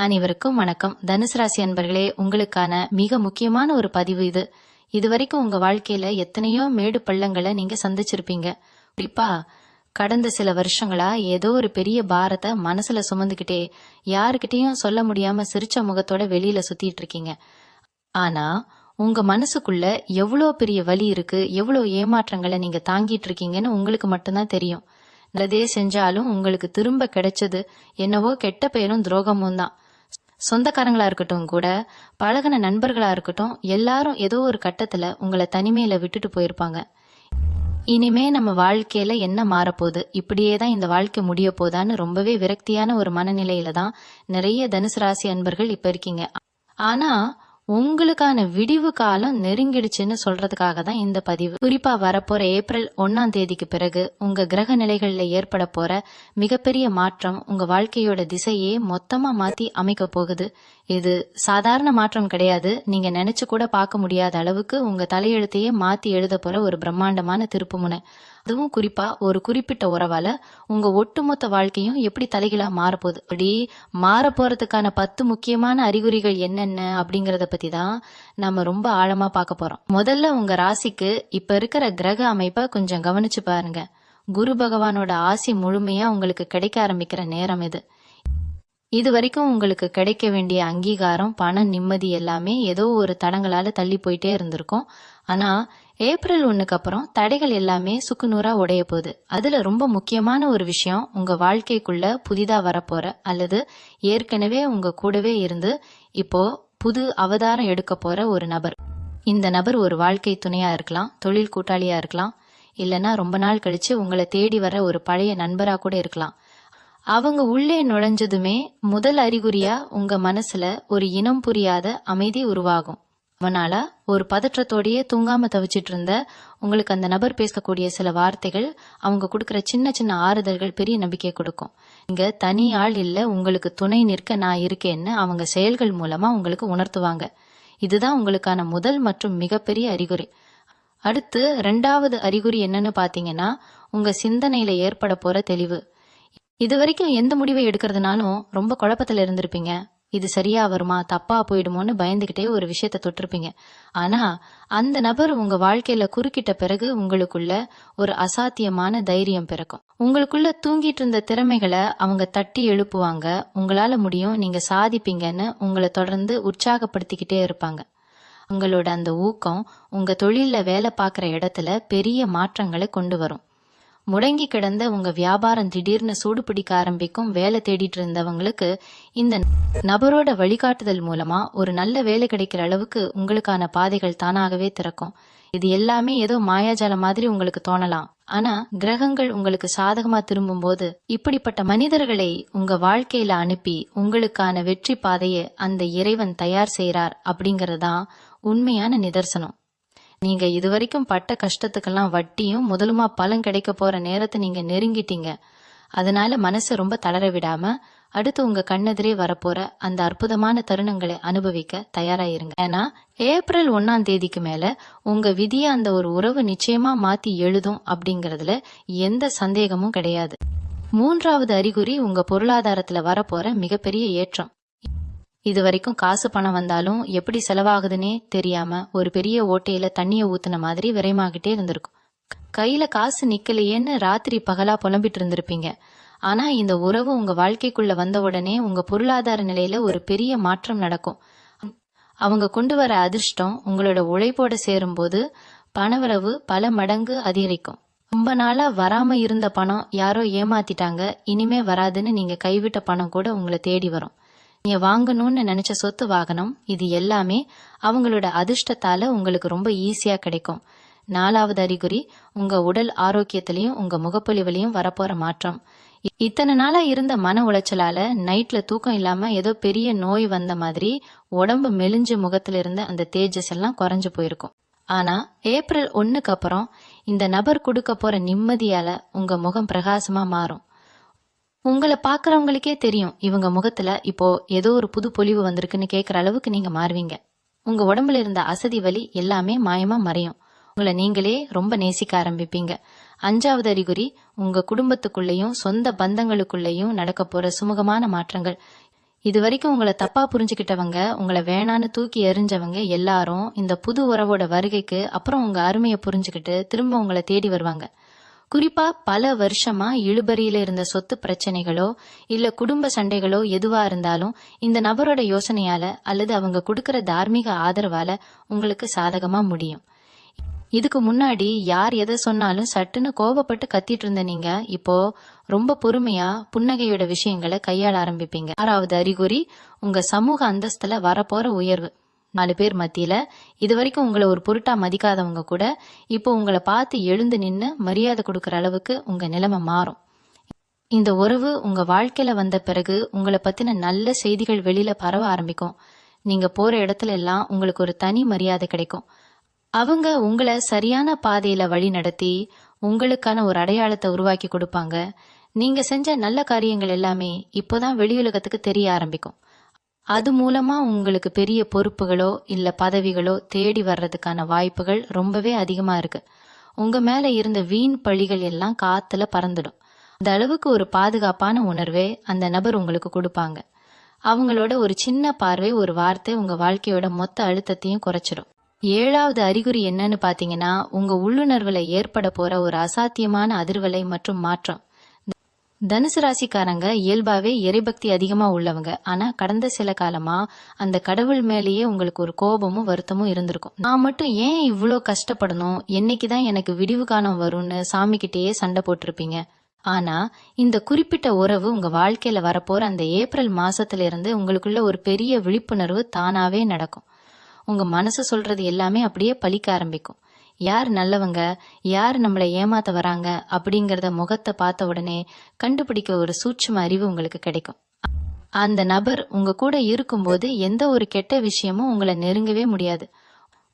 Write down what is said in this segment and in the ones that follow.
அனைவருக்கும் வணக்கம். தனுசு ராசி அன்பர்களே, உங்களுக்கான மிக முக்கியமான ஒரு பதிவு இது. இதுவரைக்கும் உங்க வாழ்க்கையில எத்தனையோ மேடு பள்ளங்களை நீங்க சந்திச்சிருப்பீங்க. குறிப்பா கடந்த சில வருஷங்களா ஏதோ ஒரு பெரிய பாரத்தை மனசுல சுமந்துகிட்டே யாருக்கிட்டையும் சொல்ல முடியாம சிரிச்ச முகத்தோட வெளியில சுத்திட்டு இருக்கீங்க. ஆனா உங்க மனசுக்குள்ள எவ்வளோ பெரிய வலி இருக்கு, எவ்வளோ ஏமாற்றங்களை நீங்க தாங்கிட்டு இருக்கீங்கன்னு உங்களுக்கு மட்டும்தான் தெரியும். நல்லதே செஞ்சாலும் உங்களுக்கு திரும்ப கிடைச்சது என்னவோ கெட்ட பெயரும் துரோகமும் தான். சொந்தக்காரங்களா இருக்கட்டும், கூட பழகின நண்பர்களா இருக்கட்டும், எல்லாரும் ஏதோ ஒரு கட்டத்துல உங்களை தனிமையில விட்டுட்டு போயிருப்பாங்க. இனிமே நம்ம வாழ்க்கையில என்ன மாறப்போகுது, இப்படியேதான் இந்த வாழ்க்கை முடிய போதான்னு ரொம்பவே விரக்தியான ஒரு மனநிலையில தான் நிறைய தனுசு ராசி அன்பர்கள் இப்ப இருக்கீங்க. ஆனா உங்களுக்கான விடிவு காலம் நெருங்கிடுச்சுன்னு சொல்றதுக்காக தான் இந்த பதிவு. குறிப்பா வரப்போற ஏப்ரல் 1 பிறகு உங்க கிரக நிலைகள்ல ஏற்பட போற மிகப்பெரிய மாற்றம் உங்க வாழ்க்கையோட திசையே மொத்தமா மாத்தி அமைக்க போகுது. இது சாதாரண மாற்றம் கிடையாது. நீங்க நினைச்சு கூட பார்க்க முடியாத அளவுக்கு உங்க தலையெழுத்தையே மாத்தி எழுத போற ஒரு பிரம்மாண்டமான திருப்புமுனை. அதுவும் குறிப்பா ஒரு குறிப்பிட்ட உறவால உங்க ஒட்டுமொத்த வாழ்க்கையும் எப்படி தலைகீழா மாறப்போகுது, அப்படி மாற போறதுக்கான 10 முக்கியமான அறிகுறிகள் என்னென்ன அப்படிங்கறத பத்தி தான் நம்ம ரொம்ப ஆழமா பார்க்க போறோம். முதல்ல உங்க ராசிக்கு இப்ப இருக்கிற கிரக அமைப்பை கொஞ்சம் கவனிச்சு பாருங்க. குரு பகவானோட ஆசி முழுமையா உங்களுக்கு கிடைக்க ஆரம்பிக்கிற நேரம் இது. இது வரைக்கும் உங்களுக்கு கிடைக்க வேண்டிய அங்கீகாரம், பணம், நிம்மதி எல்லாமே ஏதோ ஒரு தடங்களால தள்ளி போயிட்டே இருந்திருக்கும். ஆனா ஏப்ரல் 1 அப்புறம் தடைகள் எல்லாமே சுக்குநூறா உடைய போகுது. அதுல ரொம்ப முக்கியமான ஒரு விஷயம், உங்க வாழ்க்கைக்குள்ள புதிதா வரப்போற அல்லது ஏற்கனவே உங்க கூடவே இருந்து இப்போ புது அவதாரம் எடுக்க போற ஒரு நபர். இந்த நபர் ஒரு வாழ்க்கை துணையா இருக்கலாம், தொழில் கூட்டாளியா இருக்கலாம், இல்லைன்னா ரொம்ப நாள் கழிச்சு உங்களை தேடி வர ஒரு பழைய நண்பரா கூட இருக்கலாம். அவங்க உள்ளே நுழைஞ்சதுமே முதல் அறிகுறியா உங்க மனசுல ஒரு இனம் புரியாத அமைதி உருவாகும். அவனால ஒரு பதற்றத்தோடயே தூங்காம தவிச்சிட்டு இருந்த உங்களுக்கு அந்த நபர் பேசக்கூடிய சில வார்த்தைகள், அவங்க கொடுக்கற சின்ன சின்ன ஆறுதல்கள் பெரிய நம்பிக்கை கொடுக்கும். இங்க தனி ஆள் இல்ல, உங்களுக்கு துணை நிற்க நான் இருக்கேன்னு அவங்க செயல்கள் மூலமா உங்களுக்கு உணர்த்துவாங்க. இதுதான் உங்களுக்கான முதல் மற்றும் மிகப்பெரிய அறிகுறி. அடுத்து 2வது அறிகுறி என்னன்னு பாத்தீங்கன்னா, உங்க சிந்தனையில ஏற்பட போற தெளிவு. இது வரைக்கும் எந்த முடிவை எடுக்கிறதுனாலும் ரொம்ப குழப்பத்துல இருந்திருப்பீங்க. இது சரியா வருமா, தப்பா போயிடுமோன்னு பயந்துகிட்டே ஒரு விஷயத்த தொட்டிருப்பீங்க. ஆனா அந்த நபர் உங்க வாழ்க்கையில குறுக்கிட்ட பிறகு உங்களுக்குள்ள ஒரு அசாத்தியமான தைரியம் பிறக்கும். உங்களுக்குள்ள தூங்கிட்டு இருந்த திறமைகளை அவங்க தட்டி எழுப்புவாங்க. உங்களால முடியும், நீங்க சாதிப்பீங்கன்னு உங்களை தொடர்ந்து உற்சாகப்படுத்திக்கிட்டே இருப்பாங்க. உங்களோட அந்த ஊக்கம் உங்க தொழில வேலை பார்க்குற இடத்துல பெரிய மாற்றங்களை கொண்டு வரும். முடங்கி கிடந்த உங்க வியாபாரம் திடீர்னு சூடு பிடிக்க ஆரம்பிக்கும். வேலை தேடிட்டு இருந்தவங்களுக்கு இந்த நபரோட வழிகாட்டுதல் மூலமா ஒரு நல்ல வேலை கிடைக்கிற அளவுக்கு உங்களுக்கான பாதைகள் தானாகவே திறக்கும். இது எல்லாமே ஏதோ மாயாஜால மாதிரி உங்களுக்கு தோணலாம். ஆனா கிரகங்கள் உங்களுக்கு சாதகமா திரும்பும் போது இப்படிப்பட்ட மனிதர்களை உங்க வாழ்க்கையில அனுப்பி உங்களுக்கான வெற்றி பாதையை அந்த இறைவன் தயார் செய்யறார் அப்படிங்கறதுதான் உண்மையான நிதர்சனம். நீங்க இதுவரைக்கும் பட்ட கஷ்டத்துக்கெல்லாம் வட்டியும் முதலுமா பலன் கிடைக்க போற நேரத்தை நீங்க நெருங்கிட்டீங்க. அதனால மனசை ரொம்ப தளர விடாம அடுத்து உங்க கண்ணெதிரே வரப்போற அந்த அற்புதமான தருணங்களை அனுபவிக்க தயாராயிருங்க. ஏன்னா ஏப்ரல் 1 மேல உங்க விதிய அந்த ஒரு உறவு நிச்சயமா மாத்தி எழுதும் அப்படிங்கறதுல எந்த சந்தேகமும் கிடையாது. 3வது அறிகுறி உங்க பொருளாதாரத்துல வரப்போற மிகப்பெரிய ஏற்றம். இது வரைக்கும் காசு பணம் வந்தாலும் எப்படி செலவாகுதுன்னே தெரியாம ஒரு பெரிய ஓட்டையில தண்ணிய ஊத்துன மாதிரி விரைமாகிட்டே இருந்திருக்கும். கையில காசு நிக்கலையேன்னு ராத்திரி பகலா புலம்பிட்டு இருந்திருப்பீங்க. ஆனா இந்த உறவு உங்க வாழ்க்கைக்குள்ள வந்த உடனே உங்க பொருளாதார நிலையில ஒரு பெரிய மாற்றம் நடக்கும். அவங்க கொண்டு வர அதிர்ஷ்டம் உங்களோட உழைப்போட சேரும் போது பணவரவு பல மடங்கு அதிகரிக்கும். ரொம்ப நாளா வராம இருந்த பணம் யாரோ ஏமாத்திட்டாங்க, இனிமே வராதுன்னு நீங்க கைவிட்ட பணம் கூட உங்களை தேடி வரும். நீங்க வாங்கணும்னு நினைச்ச சொத்து, வாகனம், இது எல்லாமே அவங்களோட அதிர்ஷ்டத்தால உங்களுக்கு ரொம்ப ஈஸியா கிடைக்கும். 4வது அறிகுறி உங்க உடல் ஆரோக்கியத்திலையும் உங்க முகப்பொலிவிலையும் வரப்போற மாற்றம். இத்தனை நாளா இருந்த மன உளைச்சலால நைட்ல தூக்கம் இல்லாம ஏதோ பெரிய நோய் வந்த மாதிரி உடம்பு மெலிஞ்சு முகத்துல இருந்த அந்த தேஜஸ் எல்லாம் குறைஞ்சு போயிருக்கும். ஆனா ஏப்ரல் 1 அப்புறம் இந்த நபர் கொடுக்க போற நிம்மதியால உங்க முகம் பிரகாசமா மாறும். உங்களை பாக்குறவங்களுக்கே தெரியும், இவங்க முகத்துல இப்போ ஏதோ ஒரு புது பொலிவு வந்திருக்குன்னு கேக்குற அளவுக்கு நீங்க மாறுவீங்க. உங்க உடம்புல இருந்த அசதி வலி எல்லாமே மாயமா மறையும். உங்களை நீங்களே ரொம்ப நேசிக்க ஆரம்பிப்பீங்க. 5வது அறிகுறி உங்க குடும்பத்துக்குள்ளேயும் சொந்த பந்தங்களுக்குள்ளேயும் நடக்க போற சுமூகமான மாற்றங்கள். இது வரைக்கும் உங்களை தப்பா புரிஞ்சுக்கிட்டவங்க, உங்களை வேணான்னு தூக்கி எறிஞ்சவங்க எல்லாரும் இந்த புது உறவோட வருகைக்கு அப்புறம் உங்க அருமையை புரிஞ்சுக்கிட்டு திரும்ப உங்களை தேடி வருவாங்க. குறிப்பா பல வருஷமா இழுபறியில இருந்த சொத்து பிரச்சனைகளோ இல்ல குடும்ப சண்டைகளோ எதுவா இருந்தாலும் இந்த நபரோட யோசனையால அல்லது அவங்க கொடுக்கற தார்மீக ஆதரவால உங்களுக்கு சாதகமா முடியும். இதுக்கு முன்னாடி யார் எதை சொன்னாலும் சட்டுன்னு கோபப்பட்டு கத்திட்டு இருந்த நீங்க இப்போ ரொம்ப பொறுமையா புன்னகையோட விஷயங்களை கையாள ஆரம்பிப்பீங்க. 6வது அறிகுறி, உங்க சமூக அந்தஸ்துல வரப்போற உயர்வு. 4 பேர் மத்தியில இதுவரைக்கும் உங்களை ஒரு பொருட்டா மதிக்காதவங்க கூட இப்போ உங்களை பார்த்து எழுந்து நின்னு மரியாதை கொடுக்கற அளவுக்கு உங்க நிலைமை மாறும். இந்த உறவு உங்க வாழ்க்கையில வந்த பிறகு உங்களை பத்தின நல்ல செய்திகள் வெளியில பரவ ஆரம்பிக்கும். நீங்க போற இடத்துல எல்லாம் உங்களுக்கு ஒரு தனி மரியாதை கிடைக்கும். அவங்க உங்களை சரியான பாதையில வழி நடத்தி உங்களுக்கான ஒரு அடையாளத்தை உருவாக்கி கொடுப்பாங்க. நீங்க செஞ்ச நல்ல காரியங்கள் எல்லாமே இப்போதான் வெளியுலகத்துக்கு தெரிய ஆரம்பிக்கும். அது மூலமா உங்களுக்கு பெரிய பொறுப்புகளோ இல்ல பதவிகளோ தேடி வர்றதுக்கான வாய்ப்புகள் ரொம்பவே அதிகமா இருக்கு. உங்க மேல இருந்த வீண் பழிகள் எல்லாம் காத்துல பறந்துடும். அந்த அளவுக்கு ஒரு பாதுகாப்பான உணர்வே அந்த நபர் உங்களுக்கு கொடுப்பாங்க. அவங்களோட ஒரு சின்ன பார்வை, ஒரு வார்த்தை உங்க வாழ்க்கையோட மொத்த அழுத்தத்தையும் குறைச்சிடும். 7வது அறிகுறி என்னன்னு பாத்தீங்கன்னா, உங்க உள்ளுணர்வுல ஏற்பட போற ஒரு அசாத்தியமான அதிர்வலை மற்றும் மாற்றம். தனுசு ராசிக்காரங்க இயல்பாவே இறைபக்தி அதிகமா உள்ளவங்க. ஆனா கடந்த சில காலமா அந்த கடவுள் மேலேயே உங்களுக்கு ஒரு கோபமும் வருத்தமும் இருந்திருக்கும். நான் மட்டும் ஏன் இவ்வளோ கஷ்டப்படணும், என்னைக்குதான் எனக்கு விடிவு காலம் வரும்னு சாமி கிட்டேயே சண்டை போட்டிருப்பீங்க. ஆனா இந்த குறிப்பிட்ட உறவு உங்க வாழ்க்கையில வரப்போற அந்த ஏப்ரல் மாசத்துல இருந்து உங்களுக்குள்ள ஒரு பெரிய விழிப்புணர்வு தானாவே நடக்கும். உங்க மனசு சொல்றது எல்லாமே அப்படியே பலிக்க ஆரம்பிக்கும். யார் நல்லவங்க, யார் நம்மளை ஏமாத்த வராங்க அப்படிங்கறத முகத்தை பார்த்த உடனே கண்டுபிடிக்க ஒரு சூட்சும அறிவு உங்களுக்கு கிடைக்கும். அந்த நபர் உங்க கூட இருக்கும்போது எந்த ஒரு கெட்ட விஷயமும் உங்களை நெருங்கவே முடியாது.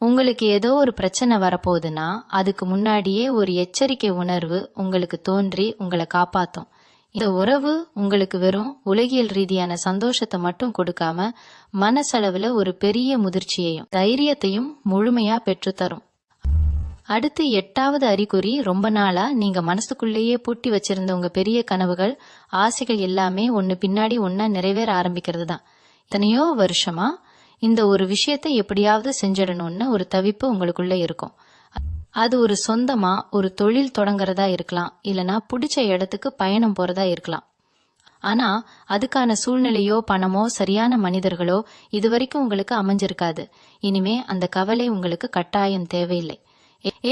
உங்களுக்கு ஏதோ ஒரு பிரச்சனை வரப்போகுதுன்னா அதுக்கு முன்னாடியே ஒரு எச்சரிக்கை உணர்வு உங்களுக்கு தோன்றி உங்களை காப்பாத்தும். இந்த உறவு உங்களுக்கு வெறும் உலகியல் ரீதியான சந்தோஷத்தை மட்டும் கொடுக்காம மனசளவுல ஒரு பெரிய முதிர்ச்சியையும் தைரியத்தையும் முழுமையா பெற்றுத்தரும். அடுத்து 8வது அறிகுறி, ரொம்ப நாளா நீங்க மனசுக்குள்ளேயே பூட்டி வச்சிருந்த உங்க பெரிய கனவுகள், ஆசைகள் எல்லாமே ஒன்னு பின்னாடி ஒன்னா நிறைவேற ஆரம்பிக்கிறது தான். எத்தனையோ வருஷமா இந்த ஒரு விஷயத்தை எப்படியாவது செஞ்சிடணும்னு ஒரு தவிப்பு உங்களுக்குள்ள இருக்கும். அது ஒரு சொந்தமா ஒரு தொழில் தொடங்குறதா இருக்கலாம், இல்லனா பிடிச்ச இடத்துக்கு பயணம் போறதா இருக்கலாம். ஆனா அதுக்கான சூழ்நிலையோ பணமோ சரியான மனிதர்களோ இதுவரைக்கும் உங்களுக்கு அமைஞ்சிருக்காது. இனிமே அந்த கவலை உங்களுக்கு கட்டாயம் தேவையில்லை.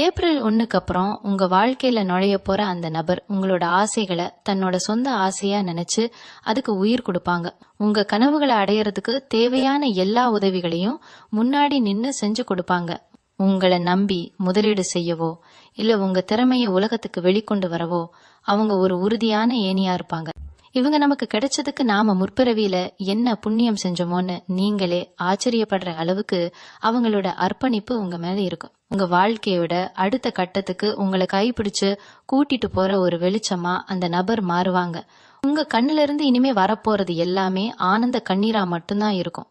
ஏப்ரல் 1க்கு அப்புறம் உங்க வாழ்க்கையில நுழைய போற அந்த நபர் உங்களோட ஆசைகளை தன்னோட சொந்த ஆசையா நினைச்சு அதுக்கு உயிர் கொடுப்பாங்க. உங்க கனவுகளை அடையறதுக்கு தேவையான எல்லா உதவிகளையும் முன்னாடி நின்னு செஞ்சு கொடுப்பாங்க. உங்களை நம்பி முதலீடு செய்யவோ இல்ல உங்க திறமையை உலகத்துக்கு வெளிக்கொண்டு வரவோ அவங்க ஒரு உறுதியான ஏணியா இருப்பாங்க. இவங்க நமக்கு கிடைச்சதுக்கு நாம முற்பிறவியில என்ன புண்ணியம் செஞ்சோமோன்னு நீங்களே ஆச்சரியப்படுற அளவுக்கு அவங்களோட அர்ப்பணிப்பு உங்க மேல இருக்கும். உங்க வாழ்க்கையோட அடுத்த கட்டத்துக்கு உங்களை கைப்பிடிச்சு கூட்டிட்டு போற ஒரு வெளிச்சமா அந்த நபர் மாறுவாங்க. உங்க கண்ணுல இருந்து இனிமே வரப்போறது எல்லாமே ஆனந்த கண்ணீரா மட்டும்தான் இருக்கும்.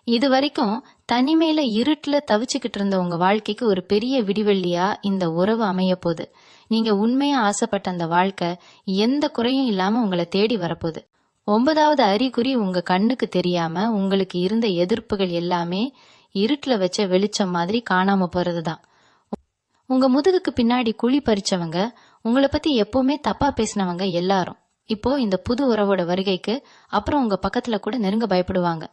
இது வரைக்கும் தனிமையில இருட்டுல தவிச்சுக்கிட்டு இருந்த உங்க வாழ்க்கைக்கு ஒரு பெரிய விடிவெள்ளியா இந்த உறவு அமைய போகுது. நீங்க உண்மையா ஆசைப்பட்ட அந்த வாழ்க்கை எந்த குறையும் இல்லாம உங்களை தேடி வரப்போகுது. 9வது அறிகுறி, உங்க கண்ணுக்கு தெரியாம உங்களுக்கு இருந்த எதிர்ப்புகள் எல்லாமே இருட்டுல வச்ச வெளிச்சம் மாதிரி காணாம போறதுதான். உங்க முதுகுக்கு பின்னாடி குழி பறிச்சவங்க, உங்களை பத்தி எப்பவுமே தப்பா பேசினவங்க எல்லாரும் இப்போ இந்த புது உறவோட வருகைக்கு அப்புறம் உங்க பக்கத்துல கூட நெருங்க பயப்படுவாங்க.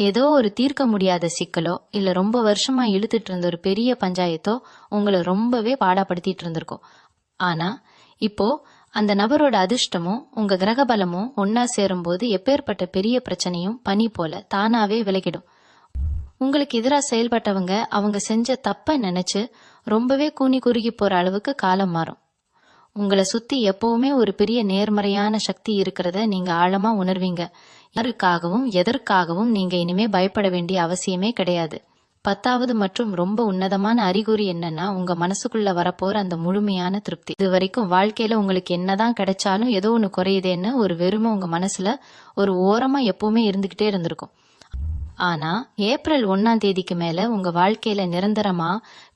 ஏதோ ஒரு தீர்க்க முடியாத சிக்கலோ இல்ல ரொம்ப வருஷமா இழுத்துட்டு இருந்த ஒரு பெரிய பஞ்சாயத்தோ உங்களை ரொம்பவே பாடாப்படுத்திட்டு இருந்திருக்கும். ஆனா இப்போ அந்த நபரோட அதிர்ஷ்டமும் உங்க கிரக பலமும் ஒன்னா சேரும் போது எப்பேற்பட்ட பெரிய பிரச்சனையும் பனி போல தானாவே விலகிடும். உங்களுக்கு எதிராக செயல்பட்டவங்க அவங்க செஞ்ச தப்ப நினைச்சு ரொம்பவே கூனி குறுகி போற அளவுக்கு காலம் மாறும். உங்களை சுத்தி எப்பவுமே ஒரு பெரிய நேர்மறையான சக்தி இருக்கிறத நீங்க ஆழமா உணர்வீங்க. யாருக்காகவும் எதற்காகவும் நீங்க இனிமே பயப்பட வேண்டிய அவசியமே கிடையாது. 10வது மற்றும் ரொம்ப உன்னதமான அறிகுறி என்னன்னா, உங்க மனசுக்குள்ள வரப்போற அந்த முழுமையான திருப்தி. இது வரைக்கும் வாழ்க்கையில உங்களுக்கு என்னதான் கிடைச்சாலும் ஏதோ ஒண்ணு குறையுதேன்னு ஒரு வெறுமை உங்க மனசுல ஒரு ஓரமா எப்பவுமே இருந்துகிட்டே இருந்திருக்கும். ஆனா ஏப்ரல் 1ஆம் தேதிக்கு மேல உங்க வாழ்க்கையில நிரந்தரமா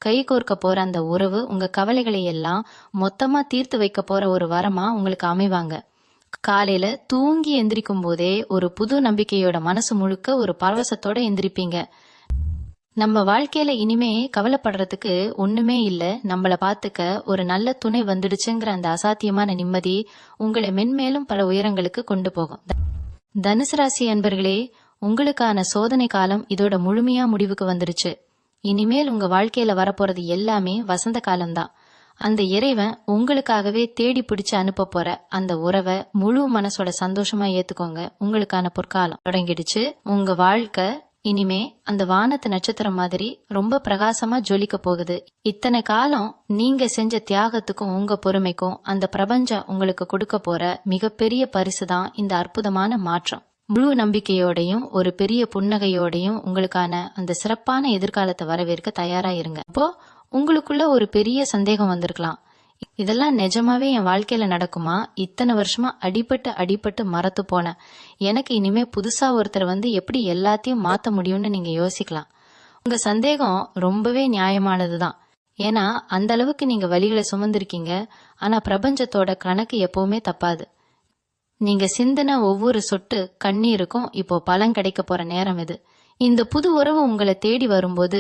கை கோர்க்க போற அந்த உறவு உங்க கவலைகளை எல்லாம் மொத்தமா தீர்த்து வைக்க போற ஒரு வரமா உங்களுக்கு அமைவாங்க. காலையில தூங்கி எந்திரிக்கும் போதே ஒரு புது நம்பிக்கையோட மனசு முழுக்க ஒரு பரவசத்தோட எந்திரிப்பீங்க. நம்ம வாழ்க்கையில இனிமே கவலைப்படுறதுக்கு ஒண்ணுமே இல்ல, நம்மள பாத்துக்க ஒரு நல்ல துணை வந்துடுச்சுங்கிற அந்த அசாத்தியமான நிம்மதி உங்களை மென்மேலும் பல உயரங்களுக்கு கொண்டு போகும். தனுசு ராசி அன்பர்களே, உங்களுக்கான சோதனை காலம் இதோட முழுமையா முடிவுக்கு வந்துருச்சு. இனிமேல் உங்க வாழ்க்கையில வரப்போறது எல்லாமே வசந்த காலம்தான். அந்த இறைவன் உங்களுக்காகவே தேடி பிடிச்சு அனுப்ப போற அந்த உறவை முழு மனசோட சந்தோஷமா ஏத்துக்கோங்க. உங்களுக்கான பொற்காலம் தொடங்கிடுச்சு. உங்க வாழ்க்கை இனிமே அந்த வானத்து நட்சத்திரம் மாதிரி ரொம்ப பிரகாசமா ஜொலிக்க போகுது. இத்தனை காலம் நீங்க செஞ்ச தியாகத்துக்கும் உங்க பொறுமைக்கும் அந்த பிரபஞ்சம் உங்களுக்கு கொடுக்க போற மிகப்பெரிய பரிசுதான் இந்த அற்புதமான மாற்றம். முழு நம்பிக்கையோடையும் ஒரு பெரிய புன்னகையோடையும் உங்களுக்கான அந்த சிறப்பான எதிர்காலத்தை வரவேற்க தயாரா இருங்க. இப்போ உங்களுக்குள்ள ஒரு பெரிய சந்தேகம் வந்திருக்கலாம், இதெல்லாம் நிஜமாவே என் வாழ்க்கையில நடக்குமா? இத்தனை வருஷமா அடிபட்டு மரத்து போனேன், எனக்கு இனிமே புதுசா ஒருத்தர் வந்து எப்படி எல்லாத்தையும் மாத்த முடியும்னு நீங்க யோசிக்கலாம். உங்க சந்தேகம் ரொம்பவே நியாயமானதுதான். ஏன்னா அந்த அளவுக்கு நீங்க வலிகளை சுமந்திருக்கீங்க. ஆனா பிரபஞ்சத்தோட கணக்கு எப்பவுமே தப்பாது. நீங்க சிந்தின ஒவ்வொரு சொட்டு கண்ணீருக்கும் இப்போ பலன் கிடைக்க போற நேரம் இது. இந்த புது உறவு உங்களை தேடி வரும்போது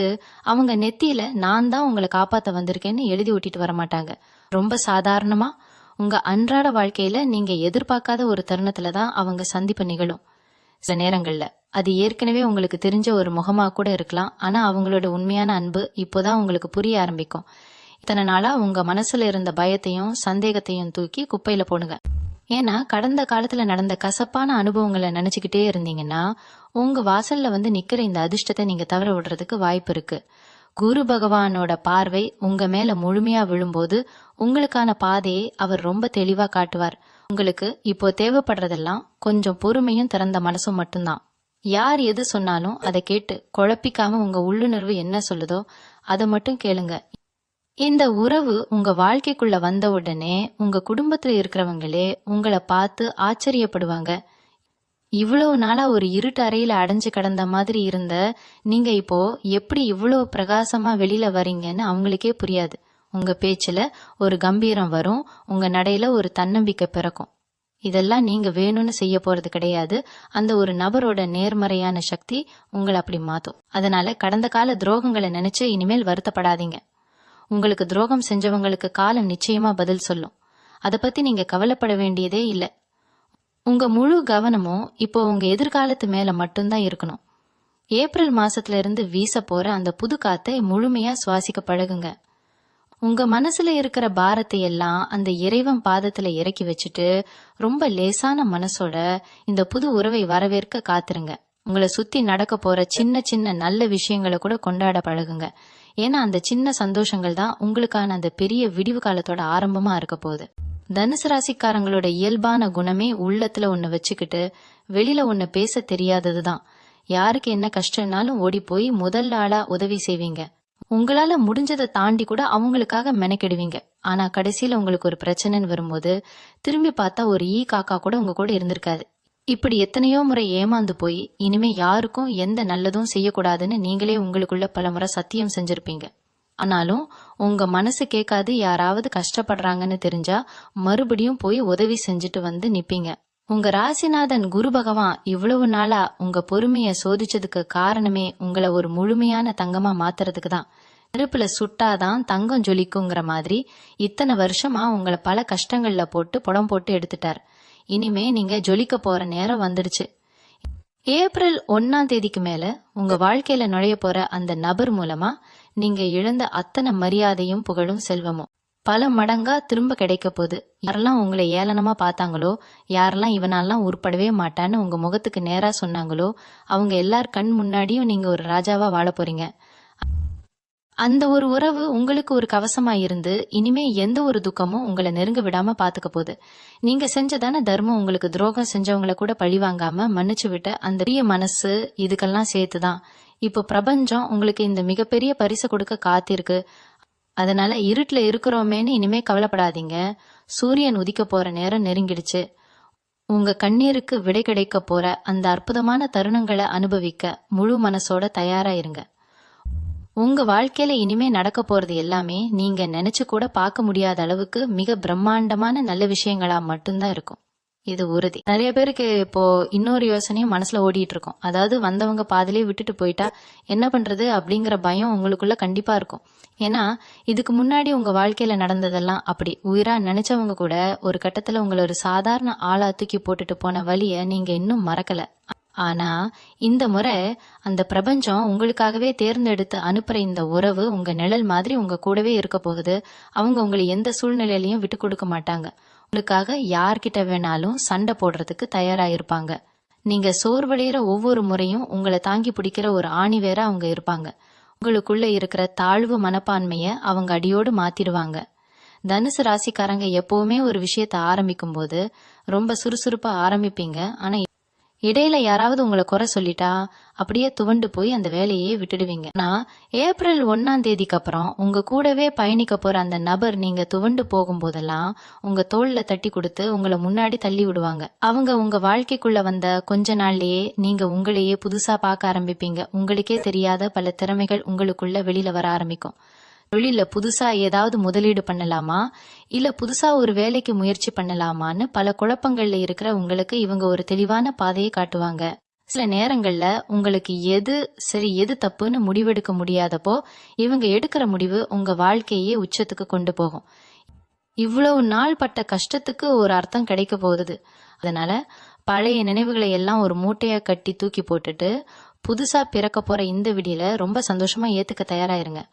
அவங்க நெத்தியில நான் தான் உங்களை காப்பாத்த வந்திருக்கேன்னு எழுதி ஒட்டிட்டு வரமாட்டாங்க. ரொம்ப சாதாரணமா உங்க அன்றாட வாழ்க்கையில நீங்க எதிர்பார்க்காத ஒரு தருணத்துலதான் அவங்க சந்திப்பு நிகழும். சில நேரங்கள்ல அது ஏற்கனவே உங்களுக்கு தெரிஞ்ச ஒரு முகமா கூட இருக்கலாம். ஆனா அவங்களோட உண்மையான அன்பு இப்போதான் உங்களுக்கு புரிய ஆரம்பிக்கும். இத்தனை நாளா உங்க மனசுல இருந்த பயத்தையும் சந்தேகத்தையும் தூக்கி குப்பையில போடுங்க. ஏன்னா கடந்த காலத்துல நடந்த கசப்பான அனுபவங்களை நினைச்சுக்கிட்டே இருந்தீங்கன்னா உங்க வாசல்ல வந்து நிக்கிற இந்த அதிர்ஷ்டத்தை நீங்க தவற விடுறதுக்கு வாய்ப்பு இருக்கு. குரு பகவானோட பார்வை உங்க மேல முழுமையா விழும்போது உங்களுக்கான பாதையை அவர் ரொம்ப தெளிவா காட்டுவார். உங்களுக்கு இப்போ தேவைப்படுறதெல்லாம் கொஞ்சம் பொறுமையும் திறந்த மனசும் மட்டும்தான். யார் எது சொன்னாலும் அதை கேட்டு குழப்பிக்காம உங்க உள்ளுணர்வு என்ன சொல்லுதோ அதை மட்டும் கேளுங்க. இந்த உறவு உங்க வாழ்க்கைக்குள்ள வந்த உடனே உங்க குடும்பத்துல இருக்கிறவங்களே உங்களை பார்த்து ஆச்சரியப்படுவாங்க. இவ்வளவு நாளா ஒரு இருட்டு அறையில அடைஞ்சு கிடந்த மாதிரி இருந்த நீங்க இப்போ எப்படி இவ்வளவு பிரகாசமா வெளியில வரீங்கன்னு அவங்களுக்கே புரியாது. உங்க பேச்சுல ஒரு கம்பீரம் வரும், உங்க நடையில ஒரு தன்னம்பிக்கை பிறக்கும். இதெல்லாம் நீங்க வேணும்னு செய்ய போறது கிடையாது. அந்த ஒரு நபரோட நேர்மறையான சக்தி உங்களை அப்படி மாத்தும். அதனால கடந்த கால துரோகங்களை நினைச்சு இனிமேல் வருத்தப்படாதீங்க. உங்களுக்கு துரோகம் செஞ்சவங்களுக்கு காலம் நிச்சயமா பதில் சொல்லும். அதை பத்தி நீங்க கவலைப்பட வேண்டியதே இல்லை. உங்க முழு கவனமும் இப்போ உங்க எதிர்காலத்து மேல மட்டும்தான் இருக்கணும். ஏப்ரல் மாசத்துல இருந்து வீச போற அந்த புது காத்தை முழுமையா சுவாசிக்க பழகுங்க. உங்க மனசுல இருக்கிற பாரத்தை எல்லாம் அந்த இறைவன் பாதத்துல இறக்கி வச்சுட்டு ரொம்ப லேசான மனசோட இந்த புது உறவை வரவேற்க காத்துருங்க. உங்களை சுத்தி நடக்க போற சின்ன சின்ன நல்ல விஷயங்களை கூட கொண்டாட பழகுங்க. ஏன்னா அந்த சின்ன சந்தோஷங்கள் தான் உங்களுக்கான அந்த பெரிய விடிவு காலத்தோட ஆரம்பமா இருக்க போகுது. தனுசு ராசிக்காரங்களோட இயல்பான குணமே உள்ளத்துல ஒண்ணு வச்சுக்கிட்டு வெளியில ஒண்ணு பேச தெரியாததுதான். யாருக்கு என்ன கஷ்டம்னாலும் ஓடி போய் முதல் ஆளா உதவி செய்வீங்க. உங்களால முடிஞ்சதை தாண்டி கூட அவங்களுக்காக மெனக்கெடுவீங்க. ஆனா கடைசியில உங்களுக்கு ஒரு பிரச்சனைன்னு வரும்போது திரும்பி பார்த்தா ஒரு ஈ காக்கா கூட உங்க கூட இருந்திருக்காது. இப்படி எத்தனையோ முறை ஏமாந்து போய் இனிமே யாருக்கும் எந்த நல்லதும் செய்யக்கூடாதுன்னு நீங்களே உங்களுக்குள்ள பல முறை சத்தியம் செஞ்சிருப்பீங்க. ஆனாலும் உங்க மனசு கேட்காது, யாராவது கஷ்டப்படுறாங்கன்னு தெரிஞ்சா மறுபடியும் போய் உதவி செஞ்சுட்டு வந்து நிப்பீங்க. உங்க ராசிநாதன் குரு பகவான் இவ்வளவு நாளா உங்க பொறுமைய சோதிச்சதுக்கு காரணமே உங்களை ஒரு முழுமையான தங்கமா மாத்துறதுக்கு தான். நெருப்புல சுட்டாதான் தங்கம் ஜொலிக்குங்கிற மாதிரி இத்தனை வருஷமா உங்களை பல கஷ்டங்கள்ல போட்டு புடம் போட்டு எடுத்துட்டார். இனிமே நீங்க ஜொலிக்க போற நேரம் வந்துடுச்சு. ஏப்ரல் 1ஆம் தேதிக்கு மேல உங்க வாழ்க்கையில நுழைய போற அந்த நபர் மூலமா நீங்க இழந்த அத்தனை மரியாதையும் புகழும் செல்வமும் பல மடங்கா திரும்ப கிடைக்க போகுது. யாரெல்லாம் உங்களை ஏளனமா பார்த்தாங்களோ, யாரெல்லாம் இவனாலாம் உருப்படவே மாட்டான்னு உங்க முகத்துக்கு நேரா சொன்னாங்களோ, அவங்க எல்லார் கண் முன்னாடியும் நீங்க ஒரு ராஜாவா வாழ போறீங்க. அந்த ஒரு உறவு உங்களுக்கு ஒரு கவசமா இருந்து இனிமே எந்த ஒரு துக்கமும் உங்களை நெருங்க விடாம பாத்துக்க போகுது. நீங்க செஞ்சதான தர்மம் உங்களுக்கு துரோகம் செஞ்சவங்களை கூட பழிவாங்காம மன்னிச்சு விட்ட அந்த பெரிய மனசு இதுக்கெல்லாம் சேர்த்துதான் இப்போ பிரபஞ்சம் உங்களுக்கு இந்த மிகப்பெரிய பரிசு கொடுக்க காத்திருக்கு. அதனால இருட்டுல இருக்கிறோமேன்னு இனிமே கவலைப்படாதீங்க. சூரியன் உதிக்க போற நேரம் நெருங்கிடுச்சு. உங்க கண்ணீருக்கு விடை கிடைக்க போற அந்த அற்புதமான தருணங்களை அனுபவிக்க முழு மனசோட தயாரா இருங்க. உங்க வாழ்க்கையில இனிமே நடக்க போறது எல்லாமே நீங்க நினைச்சு கூட பார்க்க முடியாத அளவுக்கு மிக பிரம்மாண்டமான நல்ல விஷயங்களா மட்டும்தான் இருக்கும். இது உறுதி. நிறைய பேருக்கு இப்போ இன்னொரு யோசனையும் மனசுல ஓடிட்டு இருக்கும். அதாவது வந்தவங்க பாதிலே விட்டுட்டு போயிட்டா என்ன பண்றது அப்படிங்கிற பயம் உங்களுக்குள்ள கண்டிப்பா இருக்கும். ஏன்னா இதுக்கு முன்னாடி உங்க வாழ்க்கையில நடந்ததெல்லாம் அப்படி. உயிரா நினைச்சவங்க கூட ஒரு கட்டத்துல உங்களை ஒரு சாதாரண ஆளா தூக்கி போட்டுட்டு போன வழிய நீங்க இன்னும் மறக்கல. ஆனா இந்த முறை அந்த பிரபஞ்சம் உங்களுக்காகவே தேர்ந்தெடுத்து அனுப்புற இந்த உறவு உங்க நிழல் மாதிரி உங்க கூடவே இருக்க போகுது. அவங்க உங்களை எந்த சூழ்நிலையிலயும் விட்டு கொடுக்க மாட்டாங்க. உங்களுக்காக யார்கிட்ட வேணாலும் சண்டை போடுறதுக்கு தயாராயிருப்பாங்க. நீங்க சோர்வடைகிற ஒவ்வொரு முறையும் உங்களை தாங்கி பிடிக்கிற ஒரு ஆணி வேற அவங்க இருப்பாங்க. உங்களுக்குள்ள இருக்கிற தாழ்வு மனப்பான்மைய அவங்க அடியோடு மாத்திடுவாங்க. தனுசு ராசிக்காரங்க எப்பவுமே ஒரு விஷயத்த ஆரம்பிக்கும் போது ரொம்ப சுறுசுறுப்பா ஆரம்பிப்பீங்க. ஆனா இடையில யாராவது உங்களை குறை சொல்லிட்டா அப்படியே துவண்டு போய் அந்த வேலையே விட்டுடுவீங்க. நான் ஏப்ரல் 1 அப்புறம் உங்க கூடவே பயணிக்க போற அந்த நபர் நீங்க துவண்டு போகும்போதெல்லாம் உங்க தோல்ல தட்டி கொடுத்து உங்களை முன்னாடி தள்ளி விடுவாங்க. அவங்க உங்க வாழ்க்கைக்குள்ள வந்த கொஞ்ச நாள்லயே நீங்க உங்களையே புதுசா பார்க்க ஆரம்பிப்பீங்க. உங்களுக்கே தெரியாத பல திறமைகள் உங்களுக்குள்ள வெளியில வர ஆரம்பிக்கும். தொழில புதுசா ஏதாவது முதலீடு பண்ணலாமா இல்ல புதுசா ஒரு வேலைக்கு முயற்சி பண்ணலாமான்னு பல குழப்பங்கள்ல இருக்கிற உங்களுக்கு இவங்க ஒரு தெளிவான பாதையை காட்டுவாங்க. சில நேரங்கள்ல உங்களுக்கு எது சரி எது தப்புன்னு முடிவெடுக்க முடியாதப்போ இவங்க எடுக்கிற முடிவு உங்க வாழ்க்கையே உச்சத்துக்கு கொண்டு போகும். இவ்வளவு நாள் பட்ட கஷ்டத்துக்கு ஒரு அர்த்தம் கிடைக்க போகுது. அதனால பழைய நினைவுகளை எல்லாம் ஒரு மூட்டையா கட்டி தூக்கி போட்டுட்டு புதுசா பிறக்க போற இந்த விடியில ரொம்ப சந்தோஷமா ஏத்துக்க தயாராயிருங்க.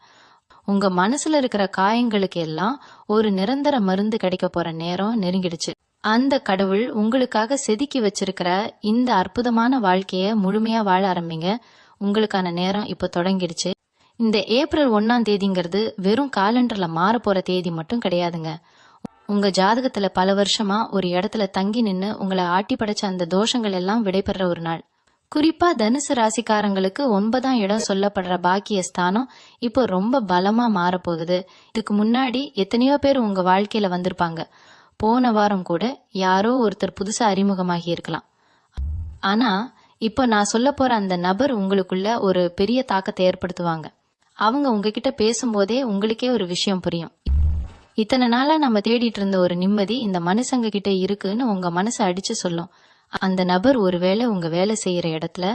உங்க மனசுல இருக்கிற காயங்களுக்கு எல்லாம் ஒரு நிரந்தர மருந்து கிடைக்க போற நேரம் நெருங்கிடுச்சு. அந்த கடவுள் உங்களுக்காக செதுக்கி வச்சிருக்கிற இந்த அற்புதமான வாழ்க்கைய முழுமையா வாழ ஆரம்பிங்க. உங்களுக்கான நேரம் இப்ப தொடங்கிடுச்சு. இந்த ஏப்ரல் 1 வெறும் காலண்டர்ல மாற போற தேதி மட்டும் கிடையாதுங்க. உங்க ஜாதகத்துல பல வருஷமா ஒரு இடத்துல தங்கி நின்னு உங்களை ஆட்டி படைச்ச அந்த தோஷங்கள் எல்லாம் விடைபெற ஒரு நாள். குறிப்பா தனுசு ராசிக்காரங்களுக்கு 9ஆம் இடம் சொல்லப்படுற பாக்கிய ஸ்தானம் இப்போ ரொம்ப பலமா மாறப்போகுது. இதுக்கு முன்னாடி எத்தனையோ பேர் உங்க வாழ்க்கையில வந்திருப்பாங்க. போன வாரம் கூட யாரோ ஒருத்தர் புதுசா அறிமுகமாகி இருக்கலாம். ஆனா இப்போ நான் சொல்ல போற அந்த நபர் உங்களுக்குள்ள ஒரு பெரிய தாக்கத்தை ஏற்படுத்துவாங்க. அவங்க உங்ககிட்ட பேசும்போதே உங்களுக்கே ஒரு விஷயம் புரியும். இத்தனை நாளா நம்ம தேடிட்டு இருந்த ஒரு நிம்மதி இந்த மனுஷங்க கிட்ட இருக்குன்னு உங்க மனசை அடிச்சு சொல்லும். அந்த நபர் ஒருவேளை உங்க வேலை செய்யற இடத்துல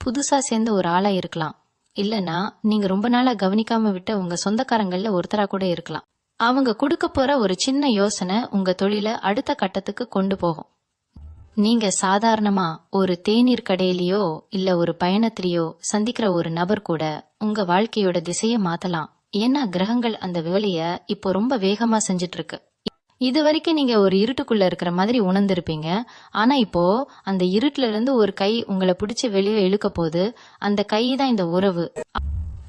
புதுசா சேர்ந்த ஒரு ஆளா இருக்கலாம். இல்லனா நீங்க ரொம்ப நாளா கவனிக்காம விட்ட உங்க சொந்தக்காரங்கள்ல ஒருத்தரா கூட இருக்கலாம். அவங்க கொடுக்க போற ஒரு சின்ன யோசனை உங்க தொழிலை அடுத்த கட்டத்துக்கு கொண்டு போகும். நீங்க சாதாரணமா ஒரு தேநீர் கடையிலயோ இல்ல ஒரு பயணத்திலயோ சந்திக்கிற ஒரு நபர் கூட உங்க வாழ்க்கையோட திசையை மாத்தலாம். ஏன்னா கிரகங்கள் அந்த வேலைய இப்போ ரொம்ப வேகமா செஞ்சிட்டு இருக்கு. இது வரைக்கும் நீங்க ஒரு இருட்டுக்குள்ள இருக்கிற மாதிரி உணர்ந்திருப்பீங்க. ஆனா இப்போ அந்த இருட்டுல இருந்து ஒரு கை உங்களை பிடிச்சு வெளியே இழுக்க போது. அந்த கை தான் இந்த உறவு.